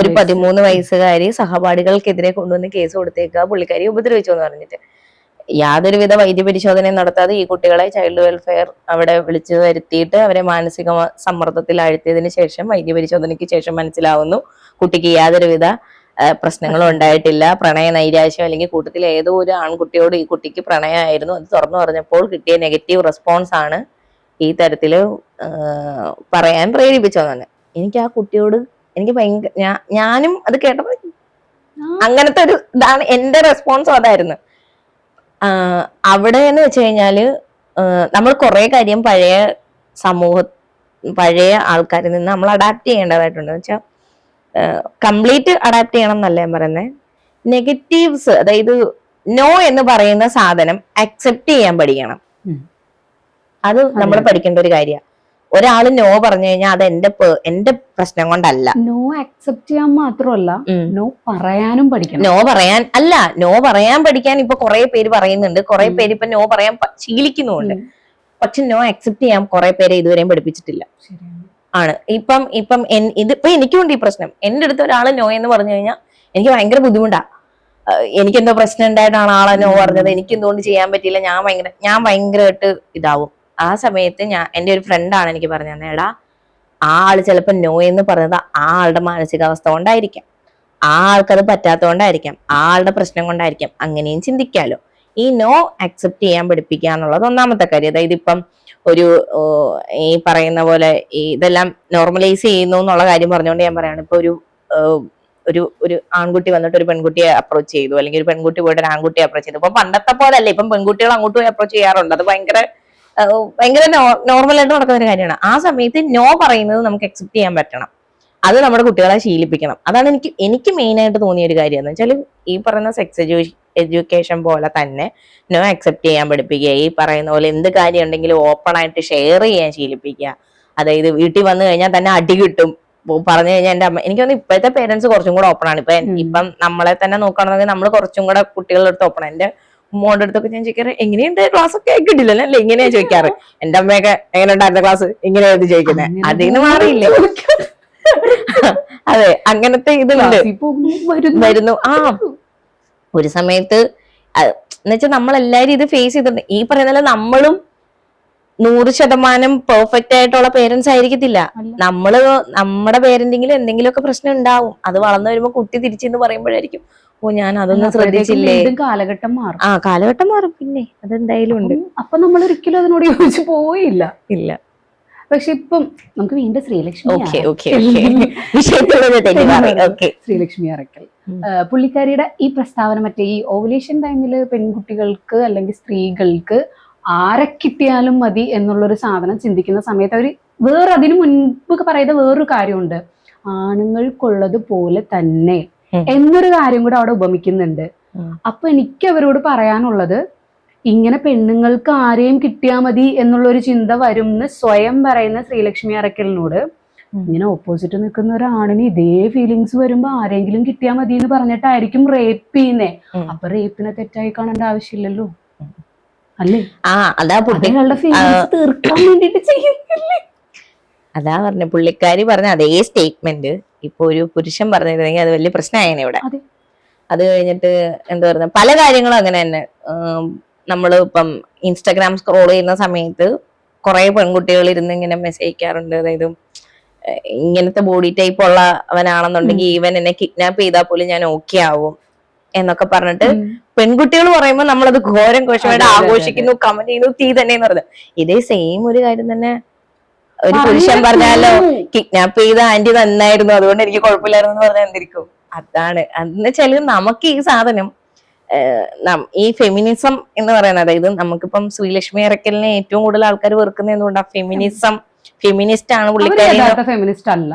ഒരു 13 വയസ്സുകാരി സഹപാഠികൾക്കെതിരെ കൊണ്ടുവന്ന് കേസ് കൊടുത്തേക്കുക, പുള്ളിക്കാരി ഉപദ്രവിച്ചു എന്ന് പറഞ്ഞിട്ട്. യാതൊരുവിധ വൈദ്യപരിശോധനയും നടത്താതെ ഈ കുട്ടികളെ ചൈൽഡ് വെൽഫെയർ അവിടെ വിളിച്ചു വരുത്തിയിട്ട് അവരെ മാനസിക സമ്മർദ്ദത്തിൽ ആഴ്ത്തിയതിനു ശേഷം വൈദ്യപരിശോധനയ്ക്ക് ശേഷം മനസ്സിലാവുന്നു കുട്ടിക്ക് യാതൊരുവിധ പ്രശ്നങ്ങളും ഉണ്ടായിട്ടില്ല. പ്രണയ നൈരാശ്യം അല്ലെങ്കിൽ കൂട്ടത്തിൽ ഏതോ ഒരു ആൺകുട്ടിയോട് ഈ കുട്ടിക്ക് പ്രണയമായിരുന്നു. അത് തുറന്നു പറഞ്ഞപ്പോൾ കിട്ടിയ നെഗറ്റീവ് റെസ്പോൺസ് ആണ് ഈ തരത്തില് പറയാൻ പ്രേരിപ്പിച്ചതെന്ന്. എനിക്ക് ആ കുട്ടിയോട് എനിക്ക് ഭയങ്കര, ഞാനും അത് കേട്ടപ്പോ അങ്ങനത്തെ ഒരു ഇതാണ് എന്റെ റെസ്പോൺസും അതായിരുന്നു. അവിടെ എന്ന് വെച്ച് കഴിഞ്ഞാല് നമ്മൾ കുറെ കാര്യം പഴയ ആൾക്കാരിൽ നിന്ന് നമ്മൾ അഡാപ്റ്റ് ചെയ്യേണ്ടതായിട്ടുണ്ട്. വെച്ചാൽ കംപ്ലീറ്റ് അഡാപ്റ്റ് ചെയ്യണം എന്നല്ല ഞാൻ പറയുന്നത്. നെഗറ്റീവ്സ്, അതായത് നോ എന്ന് പറയുന്ന സാധനം അക്സെപ്റ്റ് ചെയ്യാൻ പഠിക്കണം. അത് നമ്മൾ പഠിക്കേണ്ട ഒരു കാര്യമാണ്. ഒരാള് നോ പറഞ്ഞു കഴിഞ്ഞാൽ അത് എന്റെ പ്രശ്നം കൊണ്ടല്ല. നോ അക്സെപ്റ്റ് ചെയ്യാൻ മാത്രമല്ല, നോ പറയാനും പഠിക്കണം. നോ പറയാൻ പഠിക്കാൻ ഇപ്പൊ കുറെ പേര് പറയുന്നുണ്ട്. കുറെ പേര് ഇപ്പൊ നോ പറയാൻ ശീലിക്കുന്നുണ്ട്. പക്ഷെ നോ അക്സെപ്റ്റ് ചെയ്യാൻ കുറെ പേരെ ഇതുവരെയും പഠിപ്പിച്ചിട്ടില്ല. ആണ് ഇപ്പം ഇതിപ്പോ എനിക്കുണ്ട് ഈ പ്രശ്നം. എന്റെ അടുത്ത് ഒരാള് നോ എന്ന് പറഞ്ഞു കഴിഞ്ഞാൽ എനിക്ക് ഭയങ്കര ബുദ്ധിമുട്ടാ. എനിക്കെന്തോ പ്രശ്നം ഉണ്ടായിട്ടാണ് ആളെ നോ പറഞ്ഞത്, എനിക്ക് എന്തുകൊണ്ട് ചെയ്യാൻ പറ്റിയില്ല, ഞാൻ ഭയങ്കരമായിട്ട് ഇതാവും. ആ സമയത്ത് എന്റെ ഒരു ഫ്രണ്ടാണ് എനിക്ക് പറഞ്ഞു തന്നെ, എടാ ആ ആള് ചിലപ്പോ നോ എന്ന് പറഞ്ഞത് ആ ആളുടെ മാനസികാവസ്ഥ കൊണ്ടായിരിക്കാം, ആ ആൾക്കത് പറ്റാത്തതുകൊണ്ടായിരിക്കാം, ആ ആളുടെ പ്രശ്നം കൊണ്ടായിരിക്കാം. അങ്ങനെയും ചിന്തിക്കാലോ. ഈ നോ അക്സെപ്റ്റ് ചെയ്യാൻ പഠിപ്പിക്കുക എന്നുള്ളത് ഒന്നാമത്തെ കാര്യം. അതായത് ഇപ്പം ഈ പറയുന്ന പോലെ ഇതെല്ലാം നോർമലൈസ് ചെയ്യുന്നു എന്നുള്ള കാര്യം പറഞ്ഞുകൊണ്ട് ഞാൻ പറയാണ്. ഇപ്പൊ ഒരു ആൺകുട്ടി വന്നിട്ട് ഒരു പെൺകുട്ടിയെ അപ്രോച്ച് ചെയ്തു, അല്ലെങ്കിൽ ഒരു പെൺകുട്ടി പോയിട്ട് ഒരു ആൺകുട്ടിയെ അപ്രോച്ച് ചെയ്തു. ഇപ്പൊ പണ്ടത്തെ പോലെ അല്ലേ, ഇപ്പം പെൺകുട്ടികൾ അങ്ങോട്ട് പോയി അപ്രോച്ച് ചെയ്യാറുണ്ട്. അത് ഭയങ്കര നോർമലായിട്ട് നടക്കുന്ന ഒരു കാര്യമാണ്. ആ സമയത്ത് നോ പറയുന്നത് നമുക്ക് അക്സെപ്റ്റ് ചെയ്യാൻ പറ്റണം. അത് നമ്മുടെ കുട്ടികളെ ശീലിപ്പിക്കണം. അതാണ് എനിക്ക് മെയിൻ ആയിട്ട് തോന്നിയ ഒരു കാര്യം. എന്ന് വെച്ചാൽ ഈ പറയുന്ന സെക്സ് എഡ്യൂക്കേഷൻ പോലെ തന്നെ നോ അക്സെപ്റ്റ് ചെയ്യാൻ പഠിപ്പിക്കുക. ഈ പറയുന്ന പോലെ എന്ത് കാര്യം ഉണ്ടെങ്കിലും ഓപ്പൺ ആയിട്ട് ഷെയർ ചെയ്യാൻ ശീലിപ്പിക്കുക. അതായത് വീട്ടിൽ വന്നു കഴിഞ്ഞാൽ തന്നെ അടി കിട്ടും പറഞ്ഞു കഴിഞ്ഞാൽ. എന്റെ അമ്മ, എനിക്ക് തോന്നുന്നു ഇപ്പോഴത്തെ പേരൻസ് കുറച്ചും കൂടെ ഓപ്പൺ ആണ്. ഇപ്പം നമ്മളെ തന്നെ നോക്കുകയാണെങ്കിൽ നമ്മൾ കുറച്ചും കൂടെ കുട്ടികളുടെ അടുത്ത് ഓപ്പൺ ആണ്. എന്റെ മോളുടെ അടുത്തൊക്കെ ഞാൻ ചോദിക്കാറ്, എങ്ങനെയുണ്ട് ക്ലാസ് ഒക്കെ കിട്ടില്ലല്ലോ അല്ലേ, ഇങ്ങനെയാ ചോദിക്കാറ്. എന്റെ അമ്മയൊക്കെ എങ്ങനെ ഉണ്ടായിരുന്ന ക്ലാസ് ഇങ്ങനെയായിരുന്നു ചോദിക്കുന്നത്. അതിന് മാറിയില്ലേ? അതെ, അങ്ങനത്തെ ഇതുണ്ട് വരുന്നു. ഒരു സമയത്ത് എന്നുവെച്ചാൽ നമ്മളെല്ലാരും ഇത് ഫേസ് ചെയ്തിട്ടുണ്ട്. ഈ പറയുന്ന നമ്മളും 100% പെർഫെക്റ്റ് ആയിട്ടുള്ള പേരൻസ് ആയിരിക്കത്തില്ല. നമ്മുടെ പേരന്റിങ്ങിൽ എന്തെങ്കിലുമൊക്കെ പ്രശ്നം ഉണ്ടാവും. അത് വളർന്നു വരുമ്പോ കുട്ടി തിരിച്ചെന്ന് പറയുമ്പോഴായിരിക്കും, ഞാൻ അതൊന്നും ശ്രദ്ധിച്ചില്ലേ. കാലഘട്ടം മാറും. കാലഘട്ടം മാറും. പിന്നെ അതെന്തായാലും ഉണ്ട്. അപ്പൊ നമ്മൾ ഒരിക്കലും അതിനോട് യോജിച്ച് പോയില്ല. ഇല്ല. പക്ഷെ ഇപ്പം നമുക്ക് വീണ്ടും ശ്രീലക്ഷ്മി അറക്കൽ, പുള്ളിക്കാരിയുടെ ഈ പ്രസ്താവന, മറ്റേ ഈ ഓവുലേഷൻ ടൈമിൽ പെൺകുട്ടികൾക്ക് അല്ലെങ്കിൽ സ്ത്രീകൾക്ക് ആരെ കിട്ടിയാലും മതി എന്നുള്ളൊരു സാധനം ചിന്തിക്കുന്ന സമയത്ത് അവർ അതിനു മുൻപ് പറയുന്ന വേറൊരു കാര്യമുണ്ട്, ആണുങ്ങൾക്കുള്ളത് പോലെ തന്നെ എന്നൊരു കാര്യം കൂടെ അവിടെ ഉപമിക്കുന്നുണ്ട്. അപ്പൊ എനിക്ക് അവരോട് പറയാനുള്ളത്, ഇങ്ങനെ പെണ്ണുങ്ങൾക്ക് ആരെയും കിട്ടിയാ മതി എന്നുള്ളൊരു ചിന്ത വരും എന്ന് സ്വയം പറയുന്ന ശ്രീലക്ഷ്മി അറക്കലിനോട് ഇങ്ങനെ ഓപ്പോസിറ്റ് നിൽക്കുന്ന ഒരാണിന് ഇതേ ഫീലിങ്സ് വരുമ്പോ ആരെങ്കിലും കിട്ടിയാ മതി എന്ന് പറഞ്ഞിട്ടായിരിക്കും റേപ്പ് ചെയ്യുന്നേ. അപ്പൊ റേപ്പിനെ തെറ്റായി കാണേണ്ട ആവശ്യമില്ലല്ലോ, അല്ലേ? അതാ അയാളുടെ ഫീലിങ്സ് തീർക്കാൻ വേണ്ടിട്ട് ചെയ്യുന്നില്ലേ? അതാ പറഞ്ഞ പുള്ളിക്കാരി പറഞ്ഞ അതേ സ്റ്റേറ്റ്മെന്റ് ഇപ്പൊ ഒരു പുരുഷൻ പറഞ്ഞിരുന്നെങ്കിൽ അത് വലിയ പ്രശ്നമായേനെ ഇവിടെ. അത് കഴിഞ്ഞിട്ട് എന്താ പറയുക, പല കാര്യങ്ങളും അങ്ങനെ തന്നെ. നമ്മൾ ഇപ്പം ഇൻസ്റ്റാഗ്രാം സ്ക്രോൾ ചെയ്യുന്ന സമയത്ത് കുറെ പെൺകുട്ടികൾ ഇരുന്ന് ഇങ്ങനെ മെസ്സേജ് അയക്കാറുണ്ട്. അതായത് ഇങ്ങനത്തെ ബോഡി ടൈപ്പ് ഉള്ളവനാണെന്നുണ്ടെങ്കിൽ ഈവൻ എന്നെ കിഡ്നാപ്പ് ചെയ്താൽ പോലും ഞാൻ ഓക്കെ ആവും എന്നൊക്കെ പറഞ്ഞിട്ട് പെൺകുട്ടികൾ പറയുമ്പോൾ നമ്മളത് ഘോരം ഘോഷമായിട്ട് ആഘോഷിക്കുന്നു, കമന്റ് ചെയ്യുന്നു, തീ തന്നെയെന്ന് പറഞ്ഞത്. ഇതേ സെയിം ഒരു കാര്യം തന്നെ ഒരു പുരുഷൻ പറഞ്ഞാലോ, കിഡ്നാപ്പ് ചെയ്ത ആന്റി നന്നായിരുന്നു അതുകൊണ്ട് എനിക്ക് കുഴപ്പമില്ലായിരുന്നു എന്ന് പറഞ്ഞാൽ എന്തിരിക്കും? അതാണ്. എന്ന് വെച്ചാല് നമുക്ക് ഈ സാധനം ഈ ഫെമിനിസം എന്ന് പറയുന്നത്, അതായത് നമുക്കിപ്പം ശ്രീലക്ഷ്മി അറക്കലിനെ ഏറ്റവും കൂടുതൽ ആൾക്കാർ വെറുക്കുന്നത് എന്തുകൊണ്ടാ? ഫെമിനിസ്റ്റ് ആണ് പുള്ളിക്കാരി. ഫെമിനിസ്റ്റ് അല്ല.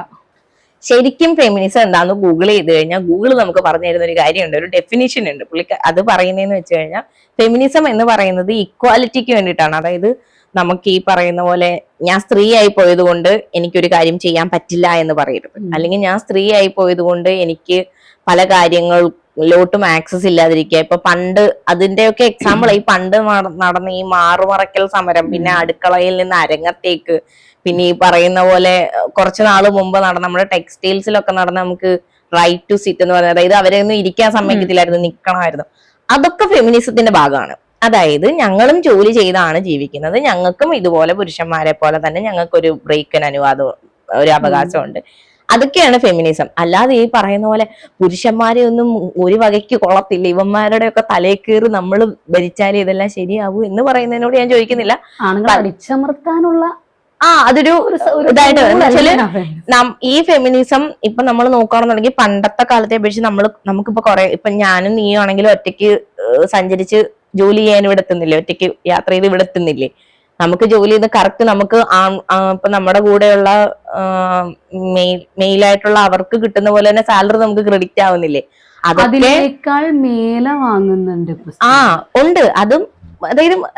ശരിക്കും ഫെമിനിസം എന്താന്ന് ഗൂഗിൾ ചെയ്ത് കഴിഞ്ഞാൽ ഗൂഗിൾ നമുക്ക് പറഞ്ഞു തരുന്ന ഒരു കാര്യമുണ്ട്, ഒരു ഡെഫിനിഷൻ ഉണ്ട്. അത് പറയുന്നതെന്ന് വെച്ച് കഴിഞ്ഞാൽ ഫെമിനിസം എന്ന് പറയുന്നത് ഇക്വാലിറ്റിക്ക് വേണ്ടിയിട്ടാണ്. അതായത് നമുക്ക് ഈ പറയുന്ന പോലെ ഞാൻ സ്ത്രീ ആയി പോയത് കൊണ്ട് എനിക്കൊരു കാര്യം ചെയ്യാൻ പറ്റില്ല എന്ന് പറയരുത്, അല്ലെങ്കിൽ ഞാൻ സ്ത്രീ ആയി പോയത് കൊണ്ട് എനിക്ക് പല കാര്യങ്ങളിലോട്ടും ആക്സസ് ഇല്ലാതിരിക്കുക. ഇപ്പൊ പണ്ട് അതിന്റെയൊക്കെ എക്സാമ്പിൾ ഈ പണ്ട് നടന്ന ഈ മാറുമറയ്ക്കൽ സമരം, പിന്നെ അടുക്കളയിൽ നിന്ന് അരങ്ങത്തേക്ക്, പിന്നെ ഈ പറയുന്ന പോലെ കുറച്ച് നാള് മുമ്പ് നടന്ന നമ്മുടെ ടെക്സ്റ്റൈൽസിലൊക്കെ നടന്ന നമുക്ക് റൈറ്റ് ടു സിറ്റ് എന്ന് പറയുന്നത്, അതായത് അവരെ ഒന്നും ഇരിക്കാൻ സമ്മതിക്കത്തില്ലായിരുന്നു, നിക്കണമായിരുന്നു. അതൊക്കെ ഫെമിനിസത്തിന്റെ ഭാഗമാണ്. അതായത് ഞങ്ങളും ജോലി ചെയ്താണ് ജീവിക്കുന്നത്, ഞങ്ങൾക്കും ഇതുപോലെ പുരുഷന്മാരെ പോലെ തന്നെ ഞങ്ങൾക്കൊരു ബ്രേക്കിന് അനുവാദം, ഒരു അവകാശമുണ്ട്. അതൊക്കെയാണ് ഫെമിനിസം. അല്ലാതെ ഈ പറയുന്ന പോലെ പുരുഷന്മാരെ ഒന്നും ഒരു വകയ്ക്ക് കൊള്ളത്തില്ല, ഇവന്മാരുടെ ഒക്കെ തലയിൽ കയറി നമ്മൾ ഭരിച്ചാലേ ഇതെല്ലാം ശരിയാവൂ എന്ന് പറയുന്നതിനോട് ഞാൻ ചോദിക്കുന്നില്ല. അടിച്ചമർത്താനുള്ള അതൊരു ഇതായിട്ട് വെച്ചാല് ഈ ഫെമിനിസം ഇപ്പൊ നമ്മൾ നോക്കുകയാണെന്നുണ്ടെങ്കിൽ പണ്ടത്തെ കാലത്തെ അപേക്ഷിച്ച് നമുക്കിപ്പോ കുറെ, ഇപ്പൊ ഞാനും നീയും ആണെങ്കിലും ഒറ്റയ്ക്ക് സഞ്ചരിച്ച് ജോലി ചെയ്യാൻ ഇവിടെ എത്തുന്നില്ലേ, ഒറ്റയ്ക്ക് യാത്ര ചെയ്ത് ഇവിടെ എത്തുന്നില്ലേ? നമുക്ക് ജോലി ചെയ്ത് കറക്റ്റ് നമുക്ക് ഇപ്പൊ നമ്മുടെ കൂടെയുള്ള മെയിലായിട്ടുള്ള അവർക്ക് കിട്ടുന്ന പോലെ തന്നെ സാലറി നമുക്ക് ക്രെഡിറ്റ് ആവുന്നില്ലേ? അതിനേക്കാൾ മേലെ വാങ്ങുന്നുണ്ട്. ഉണ്ട്. അതും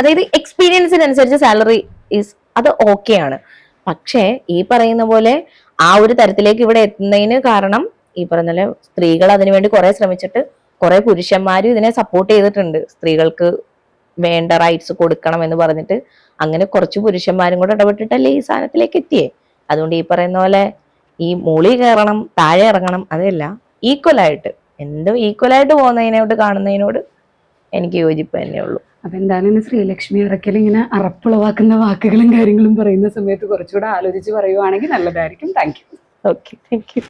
അതായത് എക്സ്പീരിയൻസിനനുസരിച്ച് സാലറി അത് ഓക്കെയാണ്. പക്ഷേ ഈ പറയുന്ന പോലെ ആ ഒരു തരത്തിലേക്ക് ഇവിടെ എത്തുന്നതിന് കാരണം ഈ പറഞ്ഞ പോലെ സ്ത്രീകൾ അതിനുവേണ്ടി കുറെ ശ്രമിച്ചിട്ട് കുറെ പുരുഷന്മാരും ഇതിനെ സപ്പോർട്ട് ചെയ്തിട്ടുണ്ട്. സ്ത്രീകൾക്ക് വേണ്ട റൈറ്റ്സ് കൊടുക്കണം എന്ന് പറഞ്ഞിട്ട് അങ്ങനെ കുറച്ച് പുരുഷന്മാരും കൂടെ ഇടപെട്ടിട്ടല്ലേ ഈ സാധനത്തിലേക്ക് എത്തിയേ. അതുകൊണ്ട് ഈ പറയുന്ന പോലെ ഈ മുളി കയറണം താഴെ ഇറങ്ങണം അതല്ല, ഈക്വലായിട്ട് ഈക്വലായിട്ട് പോകുന്നതിനോട് കാണുന്നതിനോട് എനിക്ക് യോജിപ്പ് തന്നെ ഉള്ളൂ. അപ്പൊ എന്തായാലും ശ്രീലക്ഷ്മി അറക്കൽ ഇങ്ങനെ അറപ്പുളവാക്കുന്ന വാക്കുകളും കാര്യങ്ങളും പറയുന്ന സമയത്ത് കുറച്ചുകൂടെ ആലോചിച്ച് പറയുവാണെങ്കിൽ നല്ലതായിരിക്കും. Thank you. Okay, thank you.